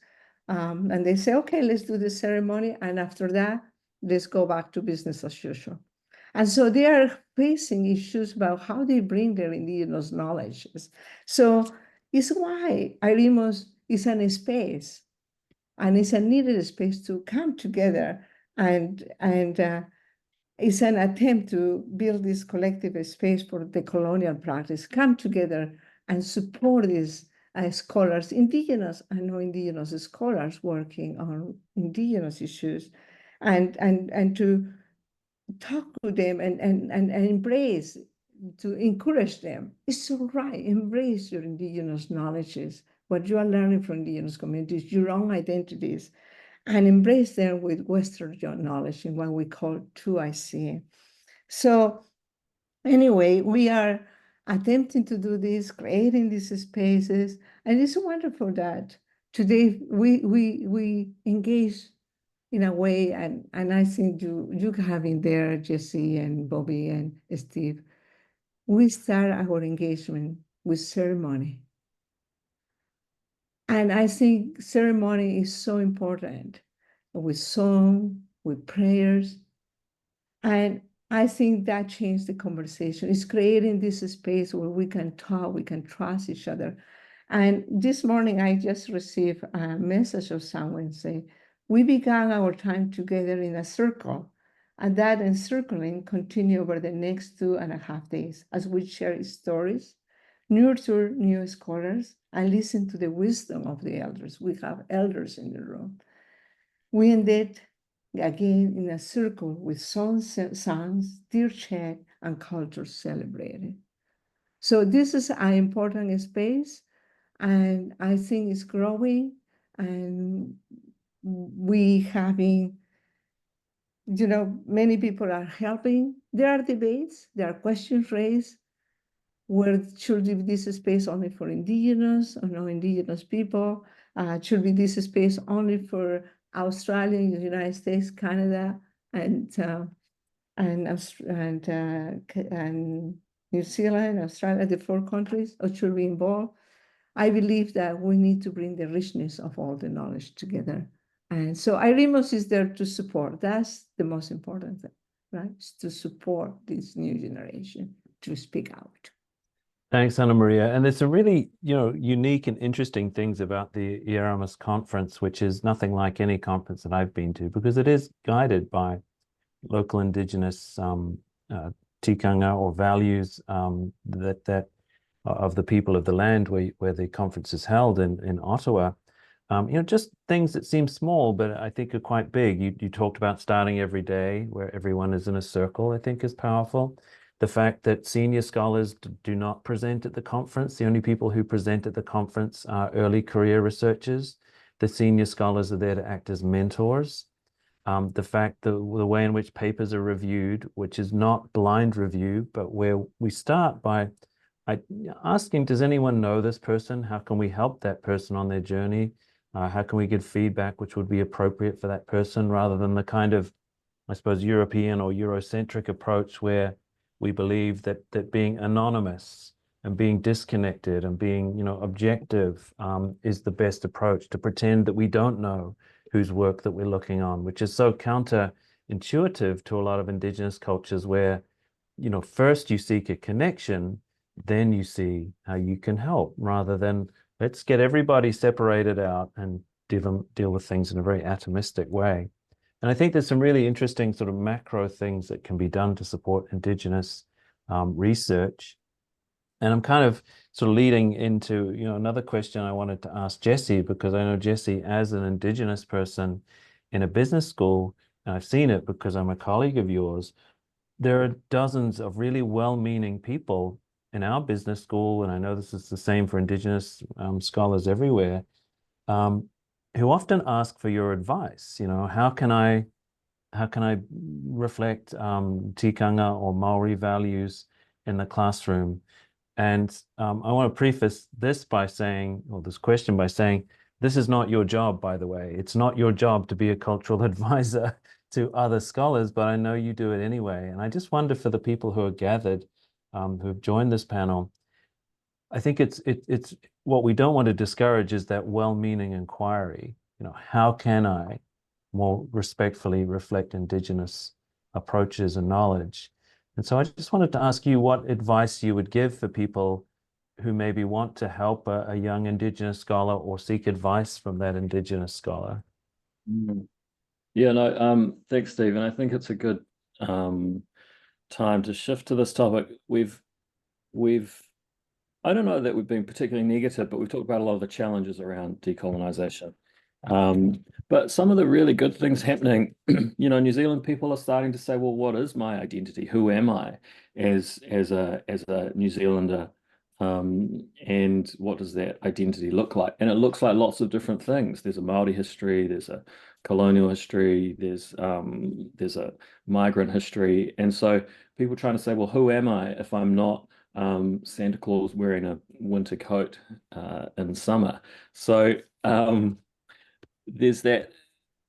And they say, okay, let's do the ceremony. And after that, let's go back to business as usual. And so they are facing issues about how they bring their Indigenous knowledges. So it's why IRIMOS is a space, and it's a needed space to come together, and it's an attempt to build this collective space for the colonial practice, come together and support these scholars, Indigenous and non-Indigenous scholars working on Indigenous issues, and to talk to them and embrace, to encourage them. It's all right, embrace your Indigenous knowledges, what you are learning from Indigenous communities, your own identities, and embrace them with Western knowledge in what we call 2IC. So anyway, we are attempting to do this, creating these spaces, and it's wonderful that today we engage in a way, and I think you having there, Jesse and Bobby and Steve, we start our engagement with ceremony. And I think ceremony is so important, with song, with prayers. And I think that changed the conversation. It's creating this space where we can talk, we can trust each other. And this morning, I just received a message of someone saying, we began our time together in a circle, and that encircling continued over the next 2.5 days as we share stories, nurture new scholars, and listen to the wisdom of the elders. We have elders in the room. We ended again in a circle with songs, tear shed, and culture celebrated. So this is an important space, and I think it's growing, and we having, many people are helping. There are debates, there are questions raised. Where should be this space only for Indigenous or non-Indigenous people? Should be this space only for Australia, the United States, Canada, and New Zealand, Australia, the 4 countries, or should we involve? I believe that we need to bring the richness of all the knowledge together. And so IRIMOS is there to support. That's the most important thing. right? To support this new generation to speak out. Thanks, Anna Maria. And there's some really, unique and interesting things about the IFSAM conference, which is nothing like any conference that I've been to, because it is guided by local Indigenous tikanga or values that of the people of the land where the conference is held in Ottawa. Just things that seem small, but I think are quite big. You talked about starting every day where everyone is in a circle, I think is powerful. The fact that senior scholars do not present at the conference. The only people who present at the conference are early career researchers. The senior scholars are there to act as mentors. The fact that the way in which papers are reviewed, which is not blind review, but where we start by asking, does anyone know this person? How can we help that person on their journey? How can we give feedback which would be appropriate for that person, rather than the kind of, I suppose, European or Eurocentric approach where we believe that being anonymous and being disconnected and being, objective is the best approach, to pretend that we don't know whose work that we're looking on, which is so counterintuitive to a lot of Indigenous cultures where, first you seek a connection, then you see how you can help, rather than let's get everybody separated out and deal with things in a very atomistic way. And I think there's some really interesting sort of macro things that can be done to support Indigenous research. And I'm kind of sort of leading into, another question I wanted to ask Jessie, because I know Jessie, as an Indigenous person in a business school, and I've seen it because I'm a colleague of yours, there are dozens of really well-meaning people in our business school, and I know this is the same for Indigenous scholars everywhere, who often ask for your advice. How can I reflect tikanga or Maori values in the classroom? And I want to preface this by saying, or this question by saying, this is not your job, by the way. It's not your job to be a cultural advisor to other scholars, but I know you do it anyway. And I just wonder, for the people who are gathered, who have joined this panel, I think it's what we don't want to discourage is that well-meaning inquiry. How can I more respectfully reflect Indigenous approaches and knowledge? And so I just wanted to ask you what advice you would give for people who maybe want to help a young Indigenous scholar or seek advice from that Indigenous scholar. Yeah, no, thanks, Stephen. I think it's a good time to shift to this topic. I don't know that we've been particularly negative, but we've talked about a lot of the challenges around decolonization. But some of the really good things happening, New Zealand people are starting to say, well, what is my identity? Who am I as a New Zealander? And what does that identity look like? And it looks like lots of different things. There's a Māori history, there's a colonial history, there's a migrant history. And so people trying to say, well, who am I if I'm not Santa Claus wearing a winter coat in summer? So there's that.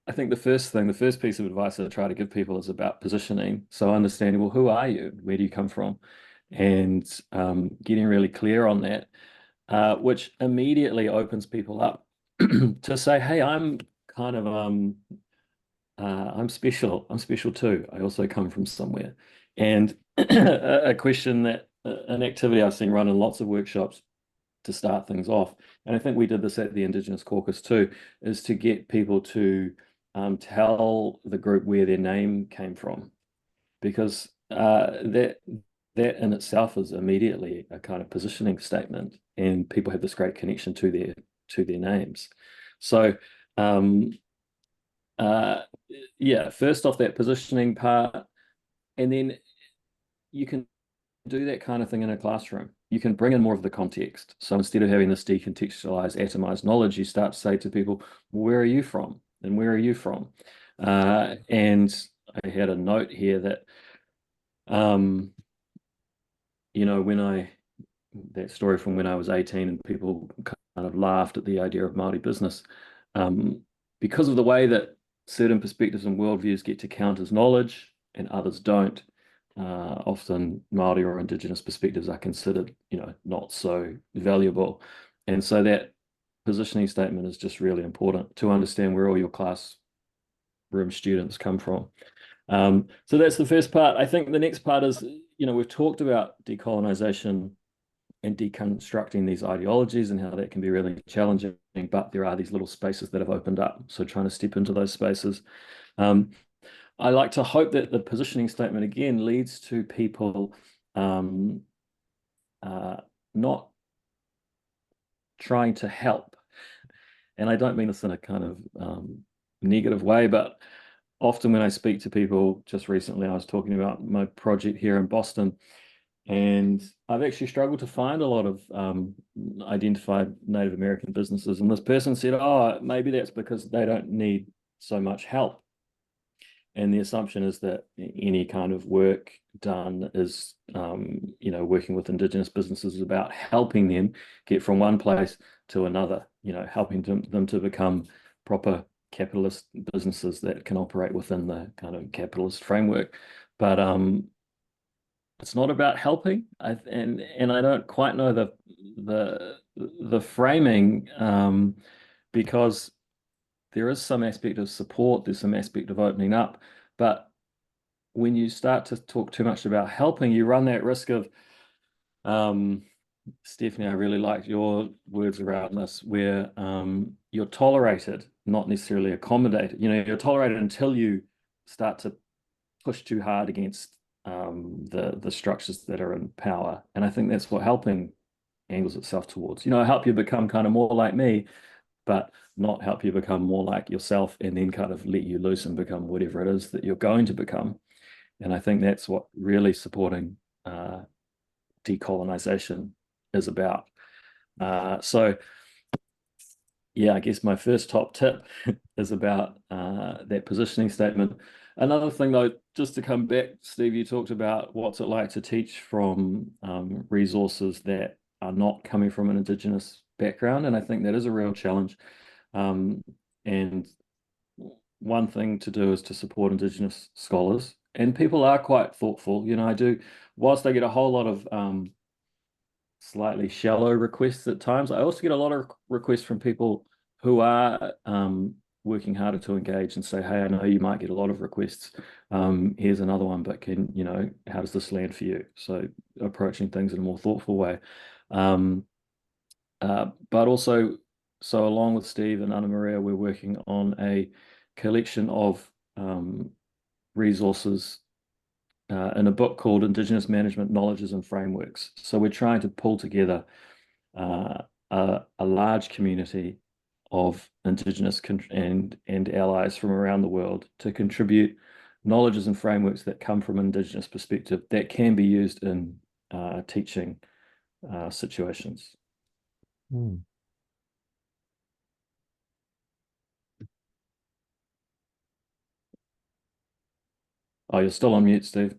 I think the first piece of advice that I try to give people is about positioning. So understanding, well, who are you? Where do you come from? And getting really clear on that, which immediately opens people up to say, hey, I'm kind of I'm special. I'm special too. I also come from somewhere. And a question that an activity I've seen run in lots of workshops to start things off, and I think we did this at the Indigenous Caucus too, is to get people to tell the group where their name came from, because that in itself is immediately a kind of positioning statement, and people have this great connection to their names. So yeah, first off, that positioning part, and then you can do that kind of thing in a classroom. You can bring in more of the context. So instead of having this decontextualized, atomized knowledge, you start to say to people, where are you from? And where are you from? And I had a note here that, that story from when I was 18 and people kind of laughed at the idea of Māori business, because of the way that certain perspectives and worldviews get to count as knowledge and others don't. Often Māori or Indigenous perspectives are considered, not so valuable. And so that positioning statement is just really important to understand where all your classroom students come from. So that's the first part. I think the next part is, we've talked about decolonization and deconstructing these ideologies and how that can be really challenging, but there are these little spaces that have opened up. So trying to step into those spaces. I like to hope that the positioning statement again leads to people not trying to help. And I don't mean this in a kind of negative way, but often when I speak to people, just recently I was talking about my project here in Boston, and I've actually struggled to find a lot of identified Native American businesses. And this person said, oh, maybe that's because they don't need so much help. And the assumption is that any kind of work done is, working with Indigenous businesses is about helping them get from one place to another, helping them to become proper capitalist businesses that can operate within the kind of capitalist framework. But it's not about helping, and I don't quite know the framing, because there is some aspect of support, there's some aspect of opening up, but when you start to talk too much about helping, you run that risk of, Stephanie, I really liked your words around this, where you're tolerated, not necessarily accommodated. You're tolerated until you start to push too hard against the structures that are in power. And I think that's what helping angles itself towards. Help you become kind of more like me, but not help you become more like yourself and then kind of let you loose and become whatever it is that you're going to become. And I think that's what really supporting decolonization is about. So yeah, I guess my first top tip is about that positioning statement. Another thing though, just to come back, Steve, you talked about what's it like to teach from resources that are not coming from an Indigenous background. And I think that is a real challenge. And one thing to do is to support Indigenous scholars. And people are quite thoughtful. Whilst I get a whole lot of slightly shallow requests at times, I also get a lot of requests from people who are working harder to engage and say, hey, I know you might get a lot of requests. Here's another one, but how does this land for you? So approaching things in a more thoughtful way. But also, so along with Steve and Anna Maria, we're working on a collection of resources in a book called Indigenous Management Knowledges and Frameworks. So we're trying to pull together a large community of Indigenous and allies from around the world to contribute knowledges and frameworks that come from an Indigenous perspective that can be used in teaching situations. Oh, you're still on mute, Steve.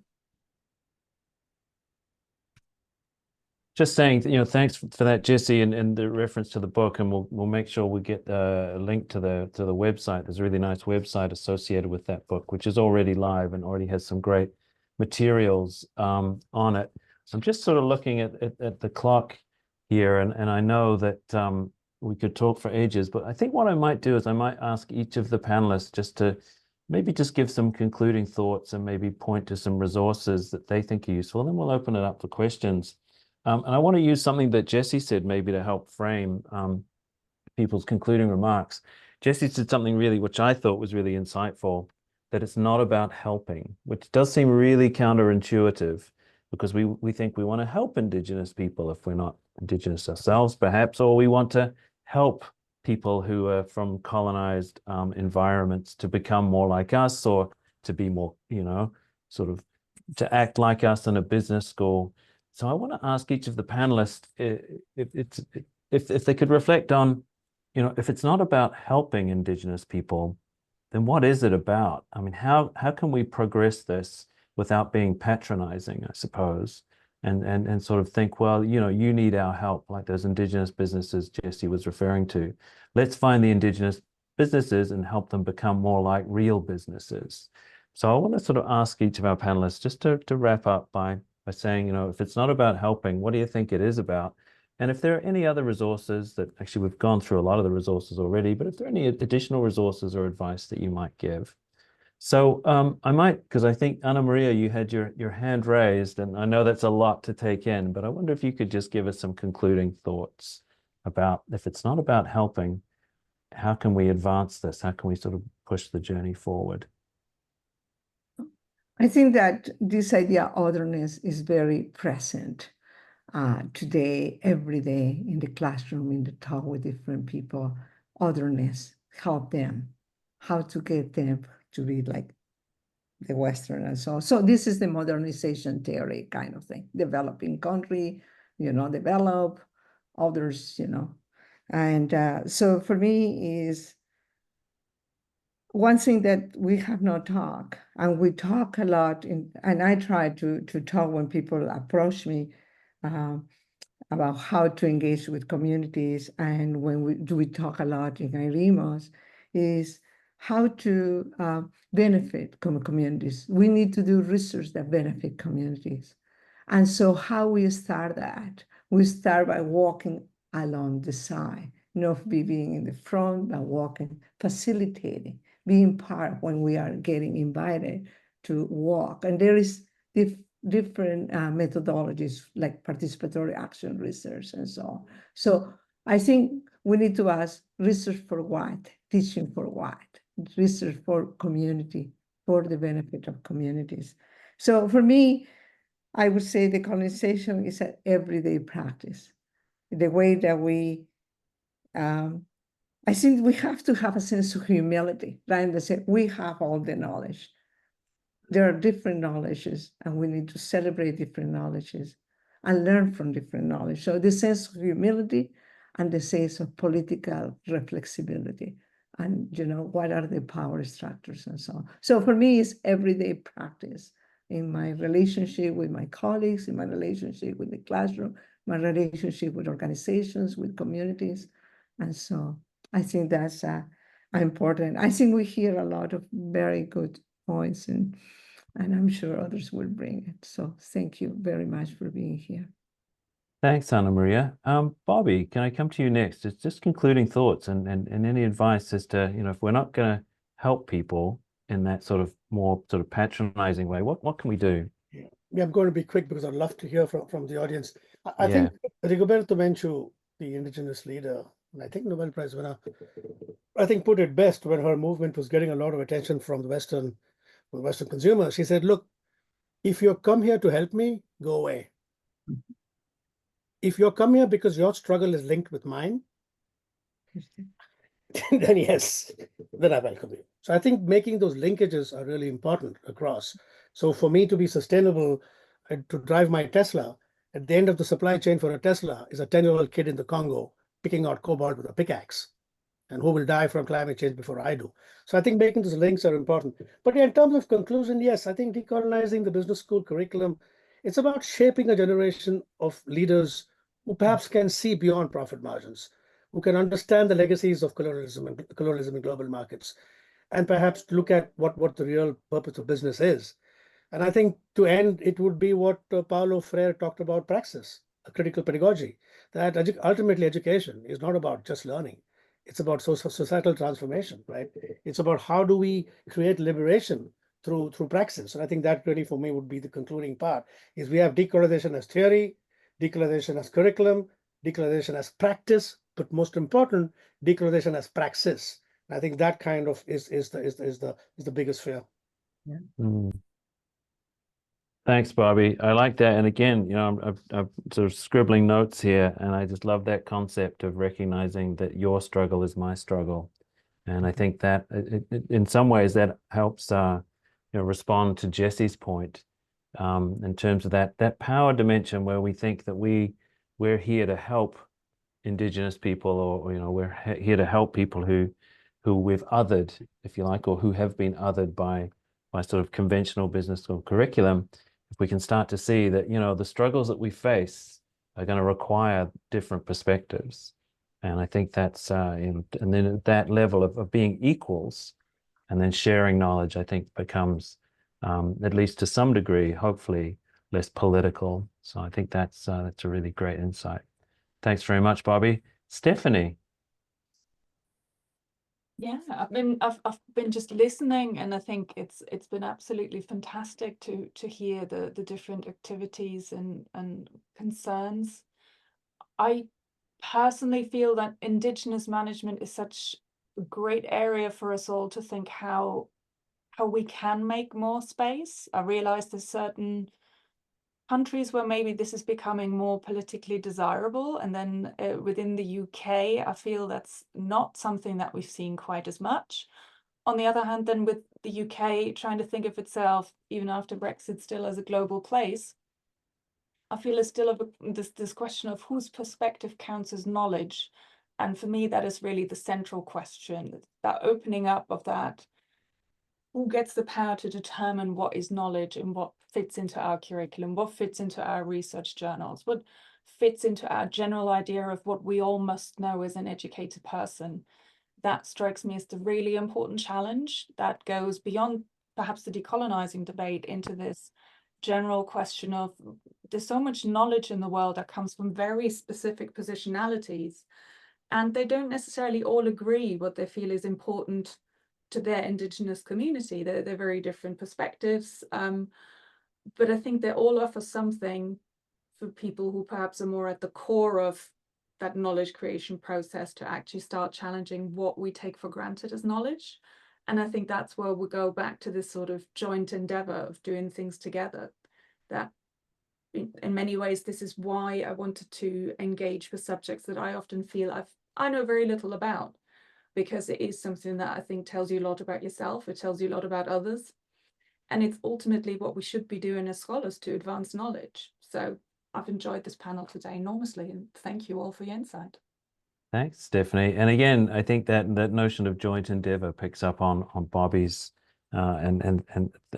Just saying, thanks for that, Jesse, and the reference to the book, and we'll make sure we get a link to the website. There's a really nice website associated with that book, which is already live and already has some great materials on it. So I'm just sort of looking at the clock here, and I know that we could talk for ages, but I think what I might do is I might ask each of the panelists just to maybe just give some concluding thoughts and maybe point to some resources that they think are useful, and then we'll open it up for questions. And I want to use something that Jesse said maybe to help frame people's concluding remarks. Jesse said something really, which I thought was really insightful, that it's not about helping, which does seem really counterintuitive, because we think we want to help Indigenous people if we're not Indigenous ourselves, perhaps, or we want to help people who are from colonized environments to become more like us, or to be more, sort of to act like us in a business school. So I want to ask each of the panelists if they could reflect on, if it's not about helping Indigenous people, then what is it about? I mean, how can we progress this without being patronizing, I suppose, and sort of think, well, you need our help, like those Indigenous businesses Jesse was referring to. Let's find the Indigenous businesses and help them become more like real businesses. So I want to sort of ask each of our panelists just to wrap up by saying, if it's not about helping, what do you think it is about? And if there are any other resources that actually we've gone through a lot of the resources already, but if there are any additional resources or advice that you might give. So I might, because I think Anna Maria, you had your hand raised, and I know that's a lot to take in, but I wonder if you could just give us some concluding thoughts about, if it's not about helping, how can we advance this? How can we sort of push the journey forward? I think that this idea of otherness is very present today, every day in the classroom, in the talk with different people. Otherness, help them, how to get them to be like the Western and so on. So this is the modernization theory kind of thing. Developing country, develop, others, And so for me is one thing that we have not talked, and we talk a lot, and I try to talk when people approach me about how to engage with communities, and when we talk a lot in IRIMOS, is how to benefit communities. We need to do research that benefit communities. And so how we start that? We start by walking along the side, not being in the front, but walking, facilitating, being part when we are getting invited to walk. And there is different methodologies like participatory action research and so on. So I think we need to ask research for what, teaching for what, research for community, for the benefit of communities. So for me, I would say decolonization is an everyday practice. The way that I think we have to have a sense of humility, right? They say we have all the knowledge. There are different knowledges, and we need to celebrate different knowledges and learn from different knowledge. So the sense of humility and the sense of political reflexibility, and what are the power structures and so on. So for me, it's everyday practice in my relationship with my colleagues, in my relationship with the classroom, my relationship with organizations, with communities. And so I think that's important. I think we hear a lot of very good points, and I'm sure others will bring it. So thank you very much for being here. Thanks, Anna Maria. Bobby, can I come to you next? It's just concluding thoughts and any advice as to, if we're not going to help people in that sort of more sort of patronizing way, what can we do? Yeah, I'm going to be quick because I'd love to hear from the audience. I think Rigoberto Menchú, the Indigenous leader, and I think Nobel Prize winner, I think put it best when her movement was getting a lot of attention from the Western consumers. She said, look, if you come here to help me, go away. If you're come here because your struggle is linked with mine, then yes, then I welcome you. So I think making those linkages are really important across. So for me to be sustainable and to drive my Tesla, at the end of the supply chain for a Tesla is a 10-year-old kid in the Congo picking out cobalt with a pickaxe, and who will die from climate change before I do. So I think making those links are important. But yeah, in terms of conclusion, yes, I think decolonizing the business school curriculum, it's about shaping a generation of leaders who perhaps can see beyond profit margins, who can understand the legacies of colonialism in global markets, and perhaps look at what the real purpose of business is. And I think to end, it would be what Paulo Freire talked about, praxis, a critical pedagogy, that ultimately education is not about just learning. It's about societal transformation, right? It's about how do we create liberation through praxis. And I think that really for me would be the concluding part, is we have decolonization as theory, decolonization as curriculum, decolonization as practice, but most important, decolonization as praxis. And I think that kind of is the biggest fear. Yeah. Mm. Thanks, Bobby. I like that. And again, I'm sort of scribbling notes here, and I just love that concept of recognizing that your struggle is my struggle. And I think that in some ways that helps, respond to Jesse's point, in terms of that power dimension where we think that we're here to help Indigenous people, or we're here to help people who we've othered, if you like, or who have been othered by sort of conventional business school curriculum. If we can start to see that, the struggles that we face are going to require different perspectives. And I think that's, and then at that level of being equals and then sharing knowledge, I think becomes, at least to some degree, hopefully less political. So I think that's a really great insight. Thanks very much, Bobby. Stephanie. Yeah, I've been just listening, and I think it's been absolutely fantastic to hear the different activities and concerns. I personally feel that Indigenous management is such a great area for us all to think how we can make more space. I realize there's certain countries where maybe this is becoming more politically desirable, and then within the UK, I feel that's not something that we've seen quite as much. On the other hand, then with the UK trying to think of itself, even after Brexit, still as a global place, I feel there's still this question of whose perspective counts as knowledge. And for me, that is really the central question, that opening up of that. Who gets the power to determine what is knowledge and what fits into our curriculum, what fits into our research journals, what fits into our general idea of what we all must know as an educated person? That strikes me as the really important challenge that goes beyond perhaps the decolonizing debate into this general question of there's so much knowledge in the world that comes from very specific positionalities, and they don't necessarily all agree what they feel is important to their Indigenous community. They're very different perspectives, but I think they all offer something for people who perhaps are more at the core of that knowledge creation process to actually start challenging what we take for granted as knowledge. And I think that's where we go back to this sort of joint endeavor of doing things together. That in many ways, this is why I wanted to engage with subjects that I often feel I know very little about, because it is something that I think tells you a lot about yourself, it tells you a lot about others, and it's ultimately what we should be doing as scholars to advance knowledge. So I've enjoyed this panel today enormously, and thank you all for your insight. Thanks, Stephanie. And again, I think that notion of joint endeavor picks up on Bobby's and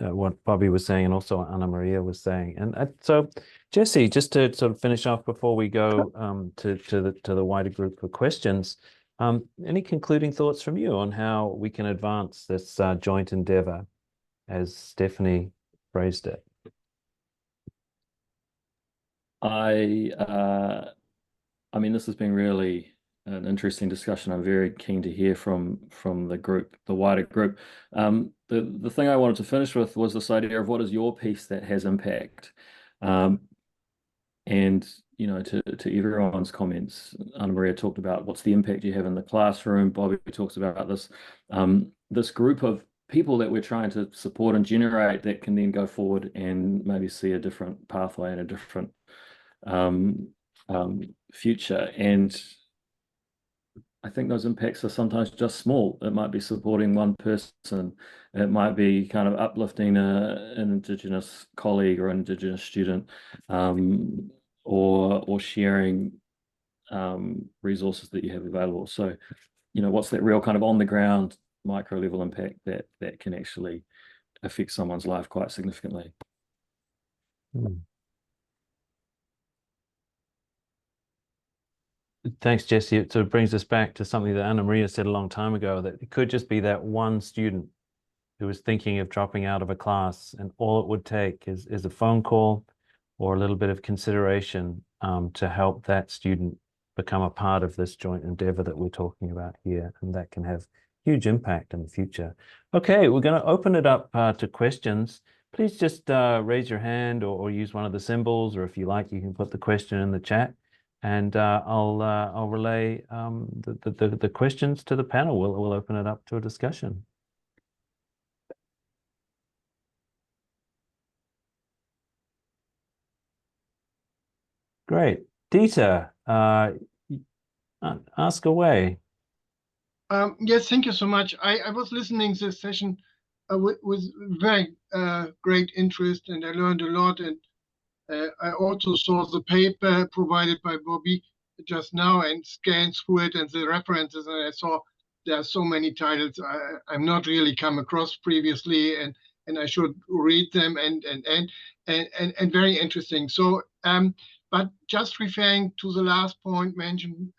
what Bobby was saying, and also Anna Maria was saying. And so, Jesse, just to sort of finish off before we go to the wider group for questions, any concluding thoughts from you on how we can advance this joint endeavor, as Stephanie phrased it? I mean, this has been really an interesting discussion. I'm very keen to hear from the group, the wider group. The thing I wanted to finish with was this idea of what is your piece that has impact, and you know, to everyone's comments, Anna Maria talked about what's the impact you have in the classroom. Bobby talks about this group of people that we're trying to support and generate that can then go forward and maybe see a different pathway and a different future. And I think those impacts are sometimes just small. It might be supporting one person. It might be kind of uplifting an Indigenous colleague or an Indigenous student, or sharing resources that you have available. So, you know, what's that real kind of on the ground micro level impact that can actually affect someone's life quite significantly? Thanks, Jesse. It sort of brings us back to something that Anna Maria said a long time ago, that it could just be that one student who was thinking of dropping out of a class, and all it would take is a phone call or a little bit of consideration to help that student become a part of this joint endeavor that we're talking about here, and that can have huge impact in the future. Okay, we're going to open it up to questions. Please just raise your hand or use one of the symbols, or if you like, you can put the question in the chat, and I'll relay the questions to the panel. We'll open it up to a discussion. Great. Dieter, ask away. Yes, thank you so much. I was listening to this session with very great interest, and I learned a lot. And I also saw the paper provided by Bobby just now and scanned through it and the references, and I saw there are so many titles I'm not really come across previously, and I should read them and very interesting. So, but just referring to the last point mentioned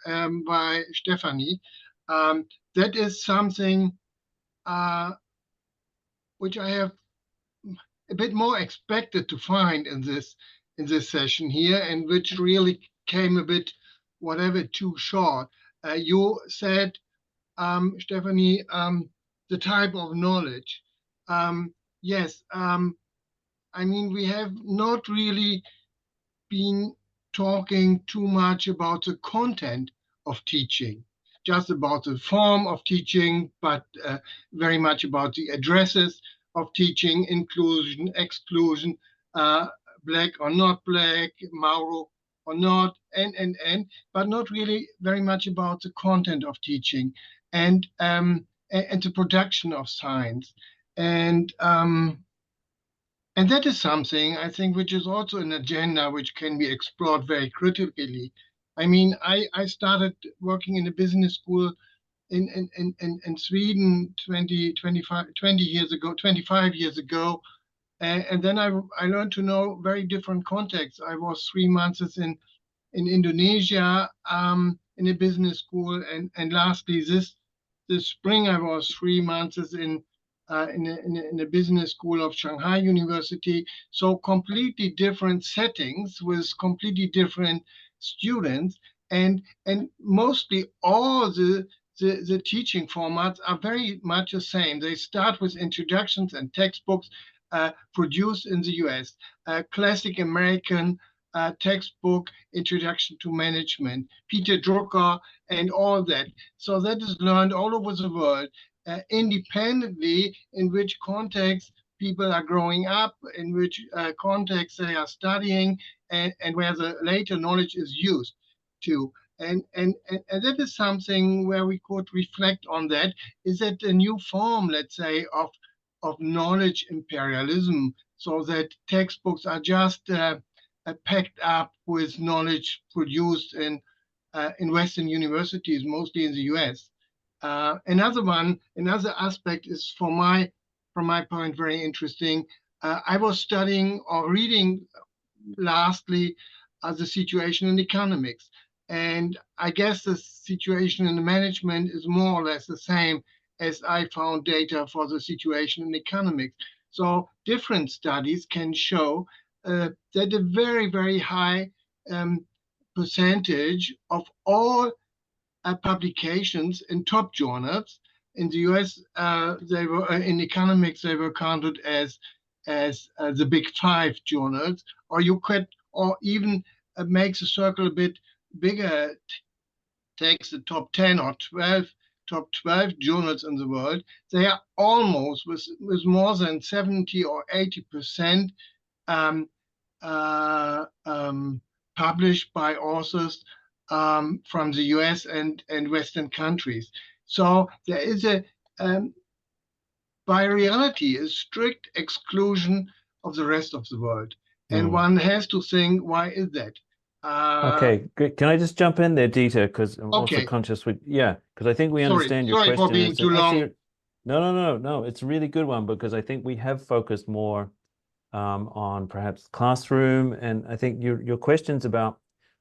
by Stephanie, that is something which I have a bit more expected to find in this session here, and which really came a bit too short. You said Stephanie, the type of knowledge. Yes, I mean, we have not really been talking too much about the content of teaching, just about the form of teaching, but very much about the addresses of teaching, inclusion, exclusion, black or not black, Mauro or not, but not really very much about the content of teaching and the production of science. And that is something I think which is also an agenda which can be explored very critically. I mean, I started working in a business school in Sweden 20 years ago, 25 years ago. And then I learned to know very different contexts. I was 3 months in Indonesia in a business school. And lastly, this spring, I was 3 months in a business school of Shanghai University. So completely different settings with completely different students. And mostly all the teaching formats are very much the same. They start with introductions and textbooks produced in the US, classic American textbook, Introduction to Management, Peter Drucker, and all that. So that is learned all over the world, independently in which context people are growing up, in which context they are studying, and where the later knowledge is used to. And that is something where we could reflect on that. Is that a new form, let's say, of knowledge imperialism, so that textbooks are just packed up with knowledge produced in Western universities, mostly in the US. Another aspect is from my point very interesting. I was studying or reading lastly the situation in economics. And I guess the situation in the management is more or less the same as I found data for the situation in economics. So different studies can show that a very, very high percentage of all publications in top journals in the US, they were in economics, they were counted as the big 5 journals, or you could, or even makes the circle a bit bigger, takes the top 10 or 12 journals in the world. They are almost with more than 70 or 80% published by authors from the US and Western countries. So there is by reality, a strict exclusion of the rest of the world. And one has to think, why is that? Okay, great. Can I just jump in there, Dieter? Because I'm also Okay. conscious because I think we understand your Sorry question. for being It's too long. actually, no, it's a really good one because I think we have focused more on perhaps classroom, and I think your question's about,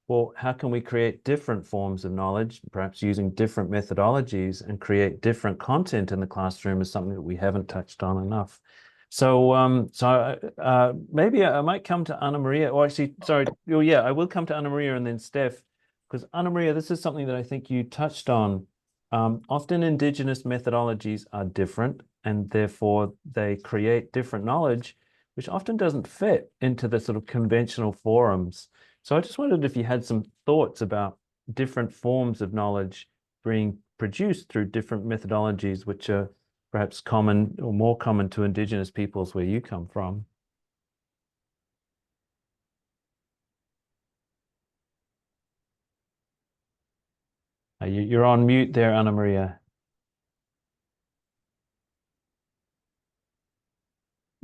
well, how can we create different forms of knowledge, perhaps using different methodologies and create different content in the classroom is something that we haven't touched on enough. So, maybe I might come to Anna Maria, or actually, sorry, oh yeah, I will come to Anna Maria and then Steph, because Anna Maria, this is something that I think you touched on. Often Indigenous methodologies are different, and therefore they create different knowledge, which often doesn't fit into the sort of conventional forums. So I just wondered if you had some thoughts about different forms of knowledge being produced through different methodologies, which are perhaps common or more common to Indigenous peoples where you come from. You're on mute there, Anna Maria.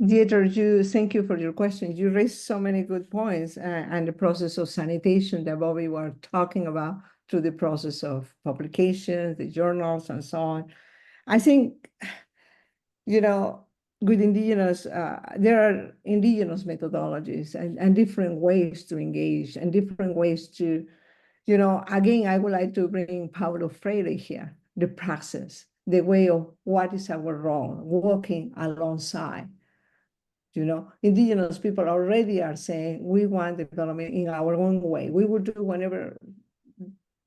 Dieter, thank you for your question. You raised so many good points, and the process of sanitation that Bobby were talking about through the process of publications, the journals, and so on. I think, with Indigenous, there are Indigenous methodologies and different ways to engage and different ways to, again, I would like to bring Paulo Freire here, the praxis, the way of what is our role, walking alongside. Indigenous people already are saying we want development in our own way. We will do whatever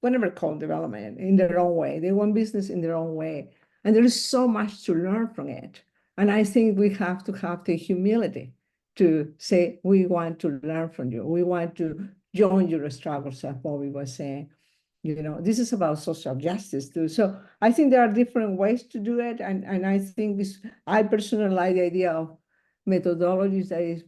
whatever called development in their own way. They want business in their own way. And there is so much to learn from it. And I think we have to have the humility to say, we want to learn from you. We want to join your struggles, as Bobby was saying. You know, this is about social justice too. So I think there are different ways to do it. And I think this, I personally like the idea of methodologies that is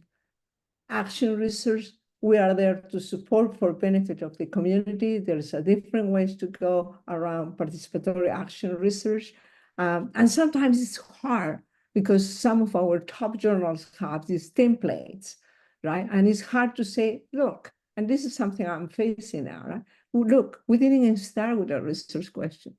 action research. We are there to support for benefit of the community. There's a different ways to go around participatory action research. And sometimes it's hard because some of our top journals have these templates, right? And it's hard to say, look, and this is something I'm facing now, right? Look, we didn't even start with a research question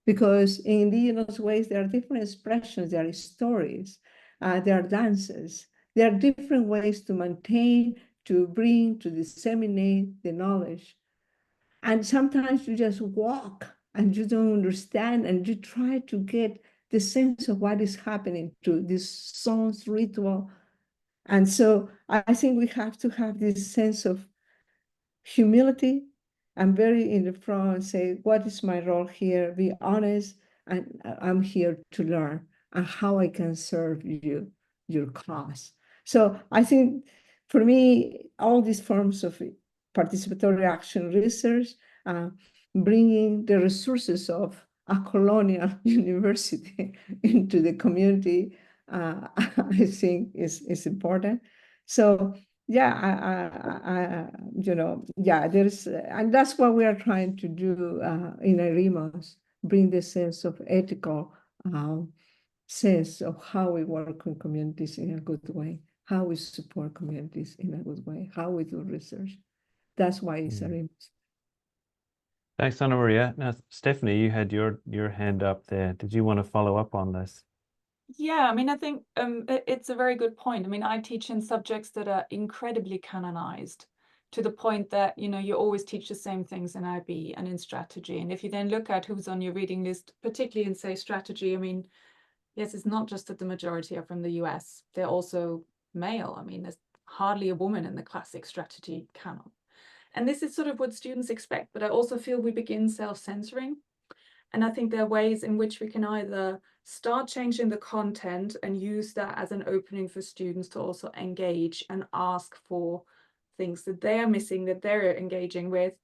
because in indigenous ways, there are different expressions, there are stories, there are dances, there are different ways to maintain, to bring, to disseminate the knowledge. And sometimes you just walk and you don't understand and you try to get the sense of what is happening to this songs ritual. And so I think we have to have this sense of humility and very in the front say, what is my role here? Be honest, and I'm here to learn and how I can serve you, your cause. So I think for me, all these forms of participatory action research, bringing the resources of a colonial university into the community, I think is important. So yeah, there's, and that's what we are trying to do in IRIMOS, bring the sense of ethical sense of how we work with communities in a good way, how we support communities in a good way, how we do research. That's why it's IRIMOS. Thanks, Ana Maria. Now, Stephanie, you had your hand up there. Did you want to follow up on this? Yeah, I mean, I think it's a very good point. I mean, I teach in subjects that are incredibly canonized to the point that, you know, you always teach the same things in IB and in strategy. And if you then look at who's on your reading list, particularly in, say, strategy, I mean, yes, it's not just that the majority are from the US, they're also male. I mean, there's hardly a woman in the classic strategy canon. And this is sort of what students expect, but I also feel we begin self-censoring. And I think there are ways in which we can either start changing the content and use that as an opening for students to also engage and ask for things that they are missing, that they're engaging with,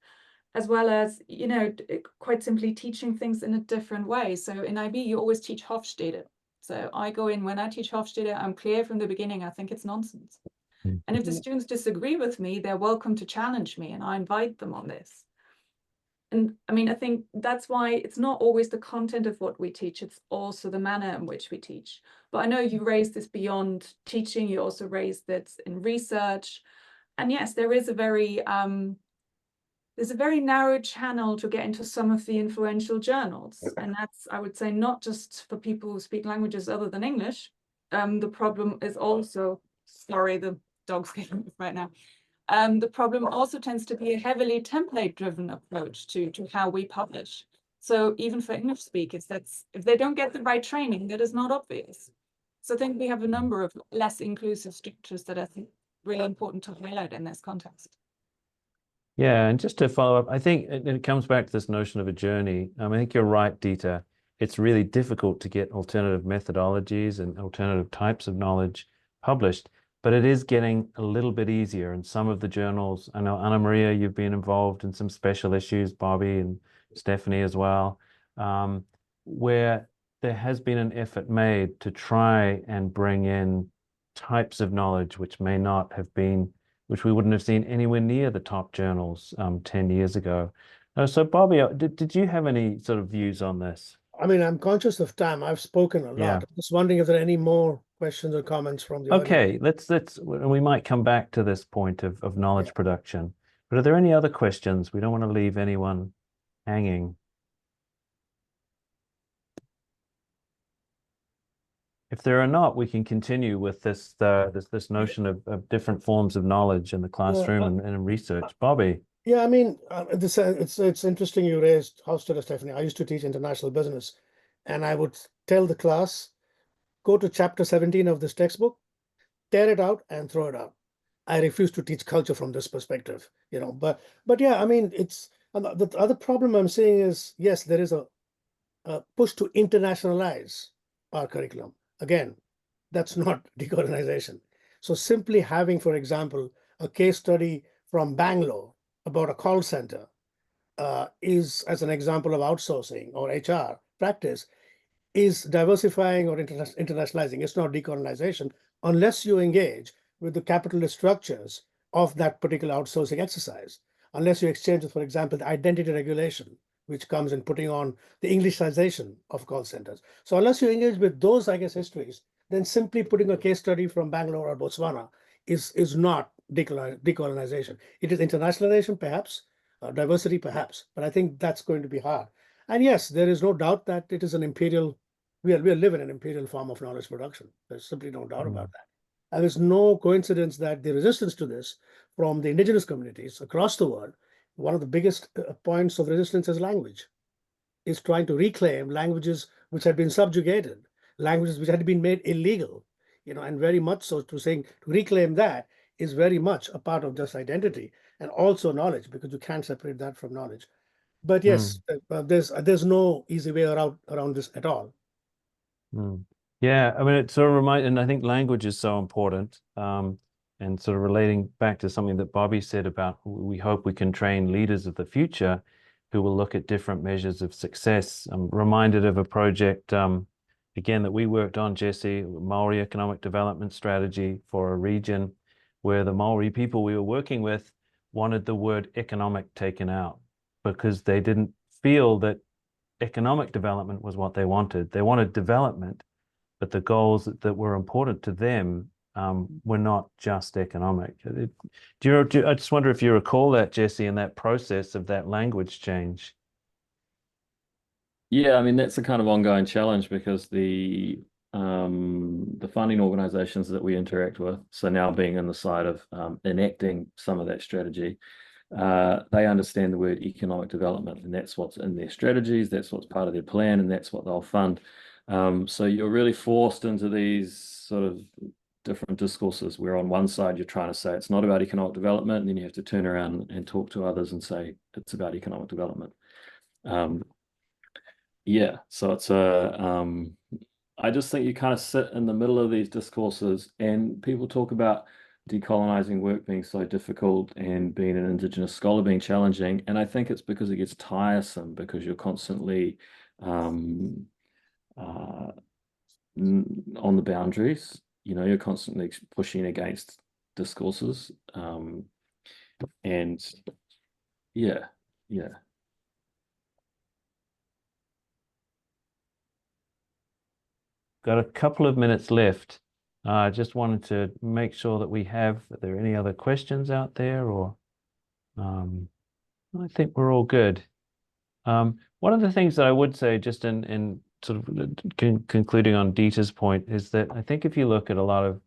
as well as, you know, quite simply teaching things in a different way. So in IB, you always teach Hofstede. So I go in, when I teach Hofstede, I'm clear from the beginning, I think it's nonsense. And if the students disagree with me, they're welcome to challenge me, and I invite them on this. And I mean, I think that's why it's not always the content of what we teach, it's also the manner in which we teach. But I know you raised this beyond teaching, you also raised this in research. And yes, there is a very, there's a very narrow channel to get into some of the influential journals. And that's, I would say, not just for people who speak languages other than English. The problem is also, sorry, the dog's getting right now. The problem also tends to be a heavily template-driven approach to how we publish. So even for English speakers, that's, if they don't get the right training, that is not obvious. So I think we have a number of less inclusive structures that I think really important to highlight in this context. Yeah, and just to follow up, I think it comes back to this notion of a journey. I think you're right, Dita. It's really difficult to get alternative methodologies and alternative types of knowledge published, but it is getting a little bit easier in some of the journals. I know, Ana Maria, you've been involved in some special issues, Bobby and Stephanie as well, where there has been an effort made to try and bring in types of knowledge which may not have been, which we wouldn't have seen anywhere near the top journals 10 years ago. So Bobby, did you have any sort of views on this? I mean, I'm conscious of time. I've spoken a lot. Yeah. I'm just wondering if there are any more questions or comments from the audience. Okay, we might come back to this point of knowledge production. But are there any other questions? We don't want to leave anyone hanging. If there are not, we can continue with this this notion of different forms of knowledge in the classroom and in research. Bobby. Yeah, I mean, it's interesting you raised Hofstede, Stephanie. I used to teach international business, and I would tell the class, go to chapter 17 of this textbook, tear it out and throw it out. I refuse to teach culture from this perspective, you know. But yeah, I mean, And the other problem I'm seeing is, yes, there is a push to internationalize our curriculum. Again, that's not decolonization. So simply having, for example, a case study from Bangalore about a call center is, as an example of outsourcing or HR practice, is diversifying or internationalizing. It's not decolonization unless you engage with the capitalist structures of that particular outsourcing exercise. Unless you exchange, for example, the identity regulation, which comes in putting on the Englishization of call centers. So unless you engage with those, I guess, histories, then simply putting a case study from Bangalore or Botswana is not decolonization. It is internationalization, perhaps, diversity, perhaps, but I think that's going to be hard. And yes, there is no doubt that it is an imperial, we are living in an imperial form of knowledge production. There's simply no doubt about that. And there's no coincidence that the resistance to this from the indigenous communities across the world, one of the biggest points of resistance is language, is trying to reclaim languages which had been subjugated, languages which had been made illegal, and very much so to saying to reclaim that is very much a part of just identity and also knowledge, because you can't separate that from knowledge. But yes, there's no easy way around this at all. Yeah, I mean, it sort of reminds, and I think language is so important. And sort of relating back to something that Bobby said about we hope we can train leaders of the future who will look at different measures of success. I'm reminded of a project, again, that we worked on, Jesse, Maori Economic Development Strategy for a region where the Maori people we were working with wanted the word economic taken out because they didn't feel that economic development was what they wanted. They wanted development, but the goals that were important to them were not just economic. I just wonder if you recall that, Jesse, in that process of that language change? Yeah, I mean, that's a kind of ongoing challenge because the funding organizations that we interact with, so now being on the side of enacting some of that strategy, they understand the word economic development, and that's what's in their strategies, that's what's part of their plan, and that's what they'll fund. So you're really forced into these sort of different discourses where on one side you're trying to say it's not about economic development, and then you have to turn around and talk to others and say it's about economic development. Yeah, so it's I just think you kind of sit in the middle of these discourses, and people talk about decolonizing work being so difficult and being an Indigenous scholar being challenging. And I think it's because it gets tiresome because you're constantly on the boundaries, you're constantly pushing against discourses. And yeah. Got a couple of minutes left. I just wanted to make sure that are there any other questions out there, or I think we're all good. One of the things that I would say, just in sort of concluding on Dieter's point, is that I think if you look at a lot of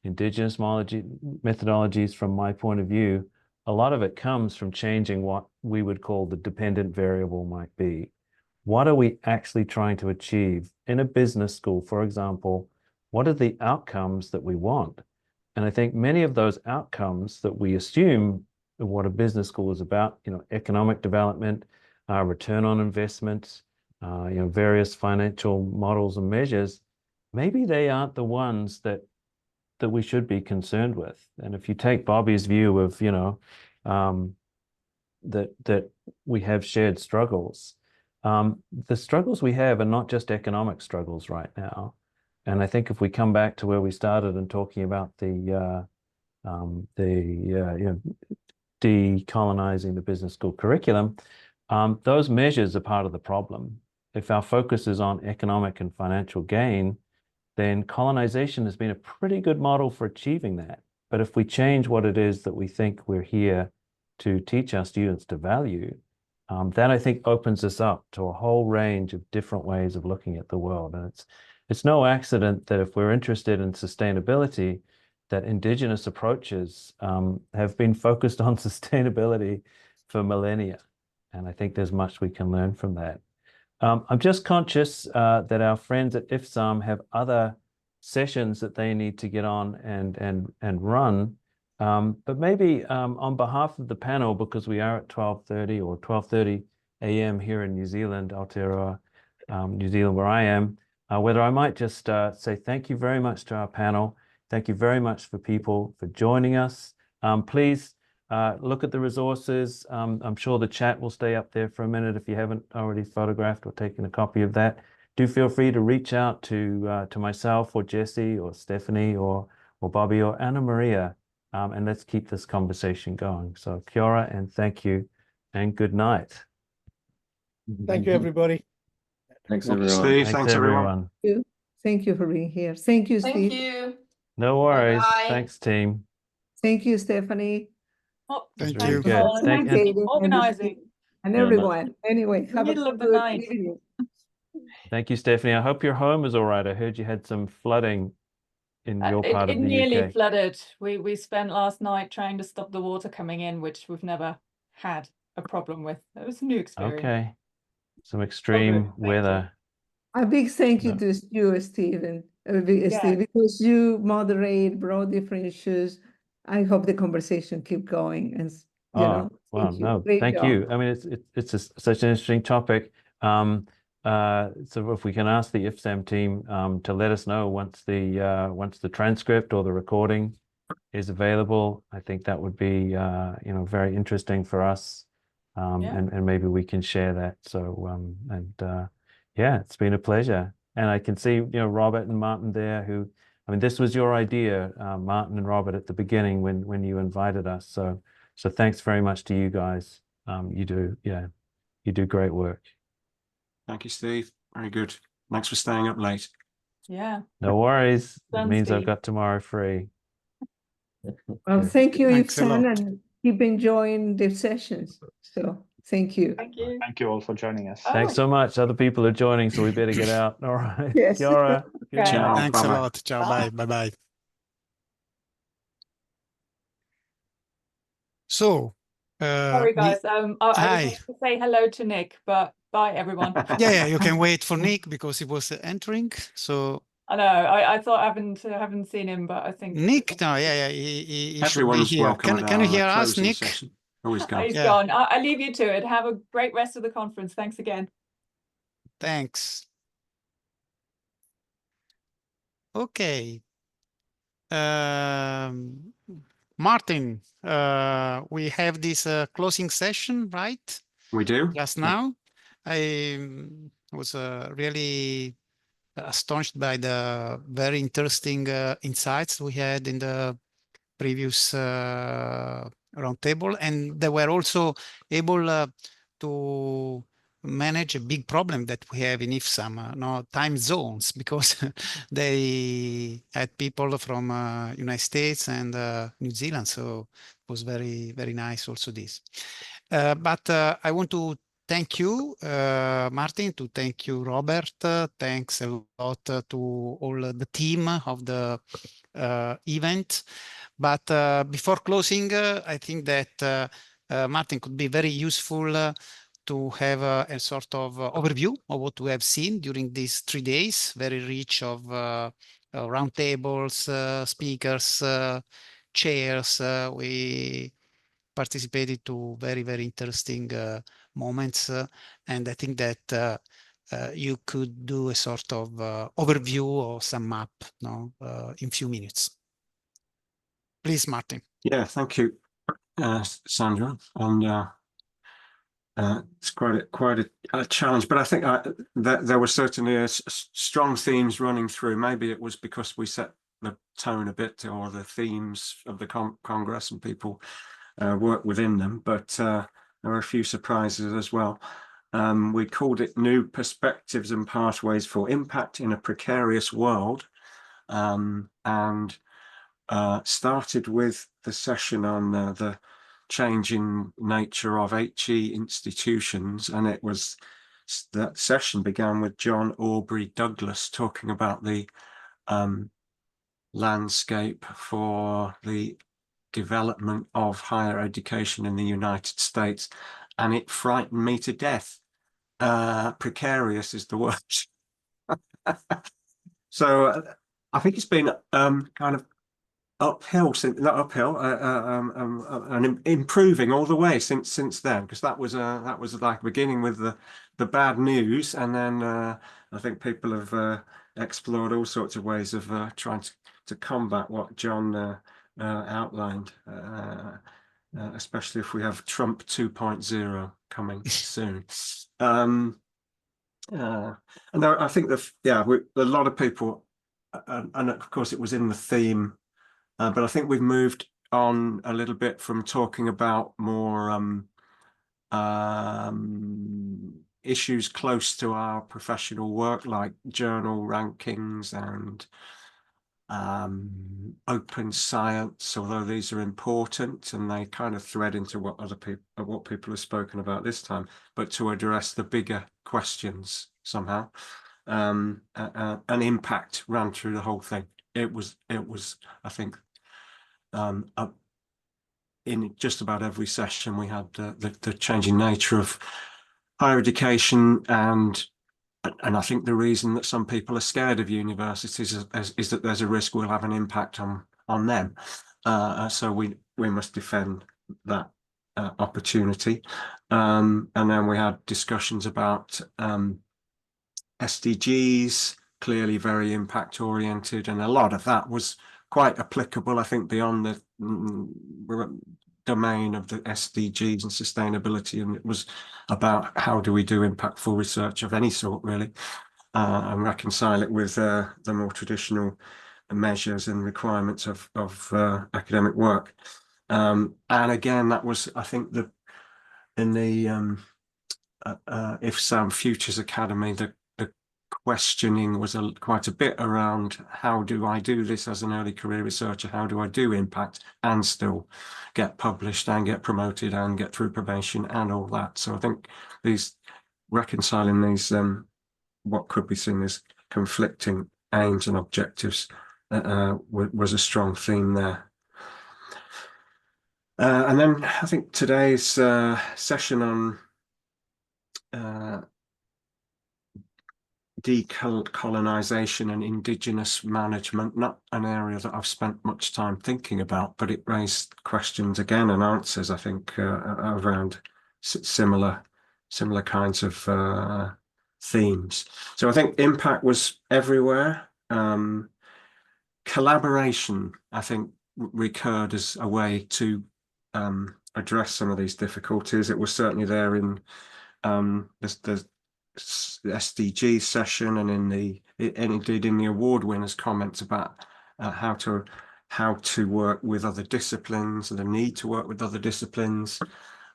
Indigenous methodologies from my point of view, a lot of it comes from changing what we would call the dependent variable might be. What are we actually trying to achieve in a business school, for example? What are the outcomes that we want? And I think many of those outcomes that we assume what a business school is about, economic development, return on investment, various financial models and measures, maybe they aren't the ones that we should be concerned with. And if you take Bobby's view of, that we have shared struggles, the struggles we have are not just economic struggles right now. And I think if we come back to where we started and talking about decolonizing the business school curriculum, those measures are part of the problem. If our focus is on economic and financial gain, then colonization has been a pretty good model for achieving that. But if we change what it is that we think we're here to teach our students to value, that I think opens us up to a whole range of different ways of looking at the world. And it's no accident that if we're interested in sustainability, that Indigenous approaches have been focused on sustainability for millennia. And I think there's much we can learn from that. I'm just conscious that our friends at IFSAM have other sessions that they need to get on and run. But maybe on behalf of the panel, because we are at 12:30 or 12:30 a.m. here in New Zealand, Aotearoa, New Zealand, where I am, whether I might just say thank you very much to our panel. Thank you very much for people for joining us. Please look at the resources. I'm sure the chat will stay up there for a minute if you haven't already photographed or taken a copy of that. Do feel free to reach out to myself or Jesse or Stephanie or Bobby or Anna Maria. And let's keep this conversation going. So kia ora and thank you and good night. Thank you, everybody. Thanks, Thank you, everyone. Steve. Thanks, Thanks, everyone. everyone. Thank you for being here. Thank you, Thank Steve. you. No worries. Bye-bye. Thanks, team. Thank you, Stephanie. Oh, Thank Very you. good. Paul, and Thank thank and you for organizing. And Very much. everyone. Anyway, have a Middle of the good night. evening. thank you, Stephanie. I hope your home is all right. I heard you had some flooding in your part It of the nearly UK. flooded. We spent last night trying to stop the water coming in, which we've never had a problem with. It was a new experience. Okay. Some Oh, extreme good. Thank you. weather. A big thank you No. to you, Stephen, Steve, because you moderate, brought different issues. I hope the conversation keep going, and you Oh, know, well, thank you. no, Great thank job. you. I mean, it's such an interesting topic. So if we can ask the IFSAM team to let us know once the transcript or the recording is available, I think that would be very interesting for us. Yeah. And maybe we can share that. So yeah, it's been a pleasure. And I can see Robert and Martin there I mean, this was your idea, Martin and Robert, at the beginning when you invited us. So thanks very much to you guys. You do great work. Thank you, Steve. Very good. Thanks for staying up late. Yeah. No worries. It Done, means I've Steve. got tomorrow free. Well, thank you, Thanks a Ifsan, lot. and keep enjoying the sessions. So thank you. Thank you. Thank you all for joining us. Oh, Thanks so much. Other people are joining, so we better get out. All right. Yes. Kia ora. Good Okay. night. Thanks a Bye-bye. lot. Ciao. Bye. Bye. Bye. So, Sorry, guys. I was hi. going to say hello to Nick, but bye, everyone. Yeah, you can wait for Nick because he was entering. So I know. I thought I haven't seen him, but I think Nick, no, he should be Everyone's here. welcome at Can you our hear us, closing Nick? session. Always go. he's Yeah. gone. I leave you to it. Have a great rest of the conference. Thanks again. Thanks. Okay. Martin, we have this closing session, right? We do. Just Yeah. now. I was really astonished by the very interesting insights we had in the previous roundtable, and they were also able to manage a big problem that we have in IFSAM, no time zones, because they had people from United States and New Zealand, so it was very, very nice also this. But I want to thank you, Martin, to thank you, Robert. Thanks a lot to all the team of the event. But before closing, I think that Martin could be very useful to have a sort of overview of what we have seen during these 3 days, very rich of roundtables, speakers, chairs. We participated to very, very interesting moments. And I think that you could do a sort of overview or sum up in few minutes. Please, Martin. Yeah, thank you, Sandra. And it's quite a challenge, but I think that there were certainly strong themes running through. Maybe it was because we set the tone a bit, or the themes of the Congress, and people work within them. But there were a few surprises as well. We called it New Perspectives and Pathways for Impact in a Precarious World, and started with the session on the changing nature of HE institutions, and that session began with John Aubrey Douglas talking about the landscape for the development of higher education in the United States, and it frightened me to death. Precarious is the word. So I think it's been kind of uphill, not uphill, and improving all the way since then, because that was like beginning with the bad news, and then I think people have explored all sorts of ways of trying to combat what John outlined, especially if we have Trump 2.0 coming soon. And I think a lot of people, and of course it was in the theme. But I think we've moved on a little bit from talking about more issues close to our professional work, like journal rankings and open science, although these are important and they kind of thread into what people have spoken about this time, but to address the bigger questions somehow. An impact ran through the whole thing. It was, I think, in just about every session we had the changing nature of higher education, and I think the reason that some people are scared of universities is that there's a risk we'll have an impact on them. So we must defend that opportunity. And then we had discussions about SDGs, clearly very impact oriented, and a lot of that was quite applicable, I think, beyond the domain of the SDGs and sustainability, and it was about how do we do impactful research of any sort, really, and reconcile it with the more traditional measures and requirements of academic work. And again, that was, I think, in the IFSAM Futures Academy, the questioning was quite a bit around how do I do this as an early career researcher? How do I do impact and still get published and get promoted and get through probation and all that? So I think reconciling these what could be seen as conflicting aims and objectives was a strong theme there. And then I think today's session on decolonization and Indigenous management, not an area that I've spent much time thinking about, but it raised questions again and answers, I think, around similar kinds of themes. So I think impact was everywhere. Collaboration, I think, recurred as a way to address some of these difficulties. It was certainly there in the SDG session and indeed in the award winners' comments about how to work with other disciplines, the need to work with other disciplines,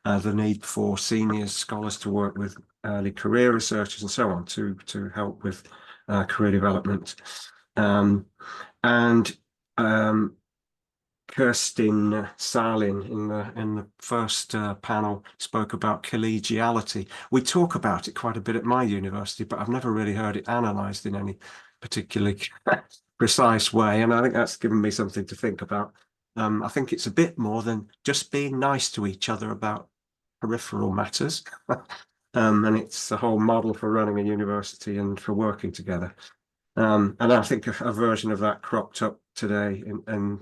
the need for senior scholars to work with early career researchers and so on to help with career development. And Kirstin Salin in the first panel spoke about collegiality. We talk about it quite a bit at my university, but I've never really heard it analysed in any particularly precise way, and I think that's given me something to think about. I think it's a bit more than just being nice to each other about peripheral matters, and it's the whole model for running a university and for working together. And I think a version of that cropped up today in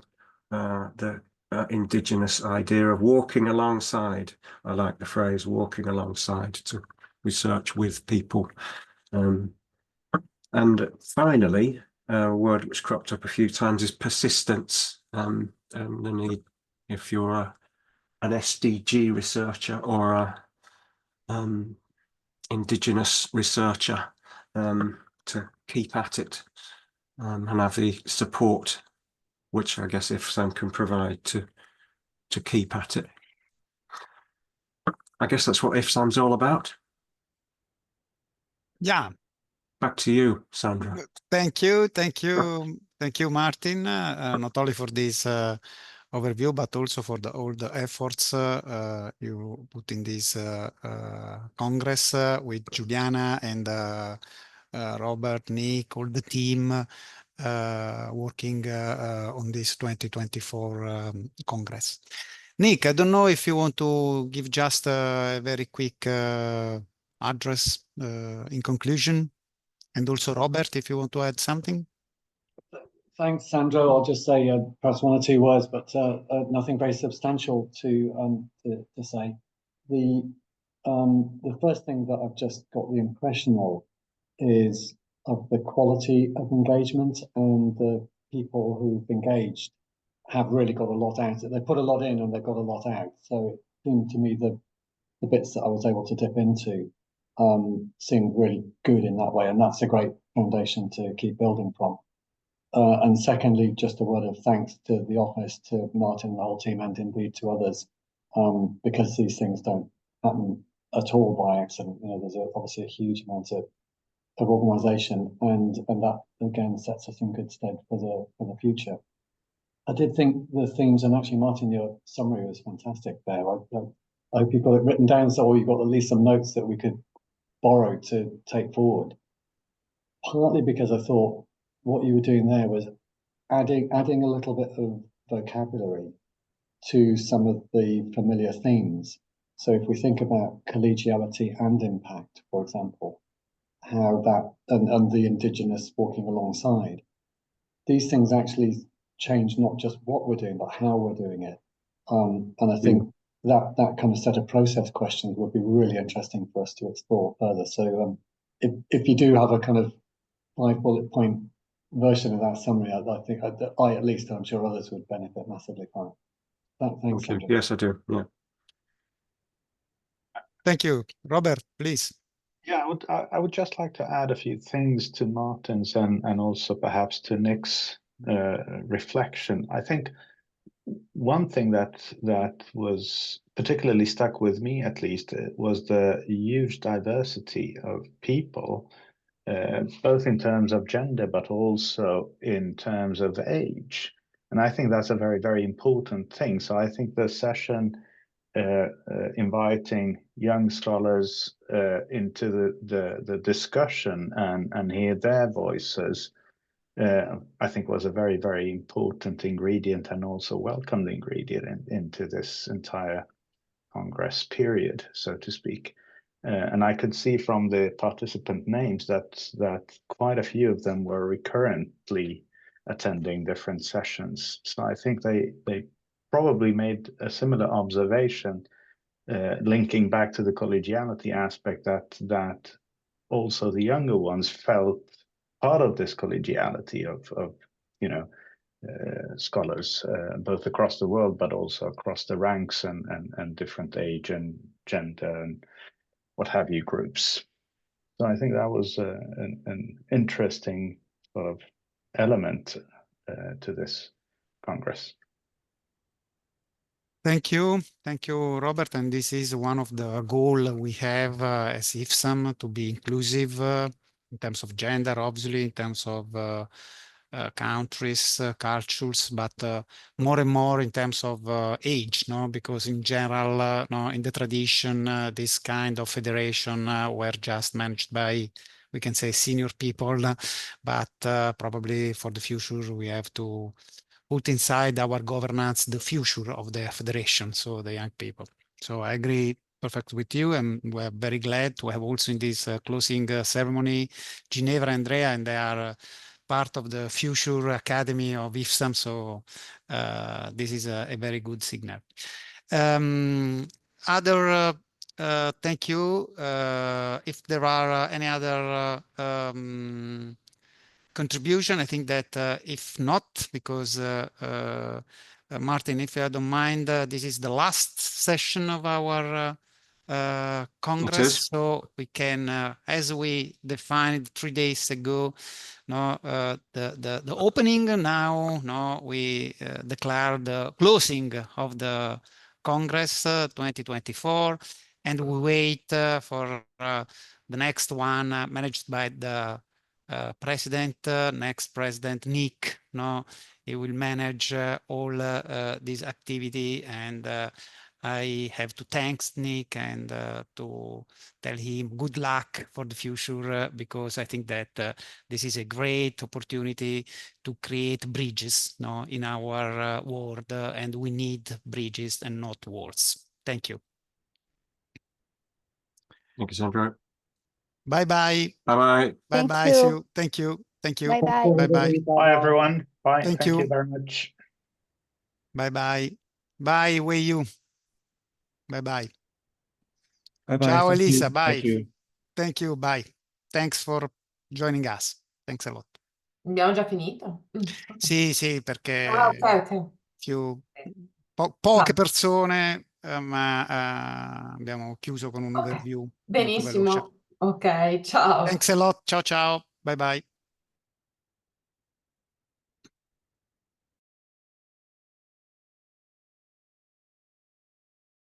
the Indigenous idea of walking alongside. I like the phrase walking alongside to research with people. And finally, a word which cropped up a few times is persistence, and the need, if you're an SDG researcher or a Indigenous researcher, to keep at it and have the support which I guess IFSAM can provide to keep at it. I guess that's what IFSAM's all about. Yeah. Back to you, Sandra. Thank you, Martin, not only for this overview, but also for all the efforts you put in this Congress with Juliana and Robert, Nick, all the team working on this 2024 Congress. Nick, I don't know if you want to give just a very quick address in conclusion, and also Robert, if you want to add something. Thanks, Sandro. I'll just say perhaps one or two words, but nothing very substantial to say. The first thing that I've just got the impression is of the quality of engagement, and the people who've engaged have really got a lot out. They put a lot in and they've got a lot out. So it seemed to me the bits that I was able to dip into seemed really good in that way, and that's a great foundation to keep building from. And secondly, just a word of thanks to the office, to Martin, the whole team, and indeed to others, because these things don't happen at all by accident. You know, there's obviously a huge amount of organisation, and that again sets us in good stead for the future. I did think the themes, and actually, Martin, your summary was fantastic there. I hope you've got it written down, so you've got at least some notes that we could borrow to take forward. Partly because I thought what you were doing there was adding a little bit of vocabulary to some of the familiar themes. So if we think about collegiality and impact, for example, how that and the Indigenous walking alongside, these things actually change not just what we're doing, but how we're doing it. And I think that kind of set of process questions would be really interesting for us to explore further. So if you do have a kind of 5 bullet point version of that summary, I think I at least, I'm sure others would benefit massively from it. Thanks, Okay. Andrew. Yes, I do. Yeah. Thank you. Robert, please. Yeah, I would just like to add a few things to Martin's and also perhaps to Nick's reflection. I think one thing that was particularly stuck with me, at least, was the huge diversity of people, both in terms of gender, but also in terms of age. And I think that's a very, very important thing. So I think the session inviting young scholars into the discussion and hear their voices, I think was a very, very important ingredient, and also welcomed ingredient into this entire Congress period, so to speak. And I could see from the participant names that quite a few of them were recurrently attending different sessions. So I think they probably made a similar observation, linking back to the collegiality aspect, that also the younger ones felt part of this collegiality of scholars, both across the world, but also across the ranks and different age and gender and what have you groups. So I think that was an interesting sort of element to this Congress. Thank you, Robert. And this is one of the goals we have as IFSAM, to be inclusive in terms of gender, obviously, in terms of countries, cultures, but more and more in terms of age, no? Because in general, no, in the tradition, this kind of federation were just managed by, we can say, senior people, but probably for the future we have to put inside our governance the future of the federation, so the young people. So I agree perfectly with you, and we're very glad to have also in this closing ceremony Ginevra and Andrea, and they are part of the future academy of IFSAM, so this is a very good signal. Thank you. If there are any other contribution, I think that if not, because Martin, if you don't mind, this is the last session of our Congress, so we can, as we defined 3 days ago, no, the opening now, no, we declare the closing of the Congress 2024, and we wait for the next one managed by the president, next president Nick. No, he will manage all this activity, and I have to thank Nick and to tell him good luck for the future, because I think that this is a great opportunity to create bridges, no, in our world, and we need bridges and not walls. Thank you. Thank you, Sandro. Bye bye. Bye bye. Bye bye. See you. Thank you. Thank you. Bye bye. Bye bye. Bye, everyone. Bye. Thank Thank you you. very much. Bye bye. Bye, Wei Yu. Bye bye. Bye-bye. Ciao, Thank you. Elisa. Bye. Thank you. Thank you. Bye. Thanks for joining us. Thanks a lot. Abbiamo già finito? Sì, sì, perché Ok. poche persone, ma abbiamo chiuso con un overview molto veloce. Benissimo. Ok, ciao. Thanks a lot. Ciao ciao. Bye bye.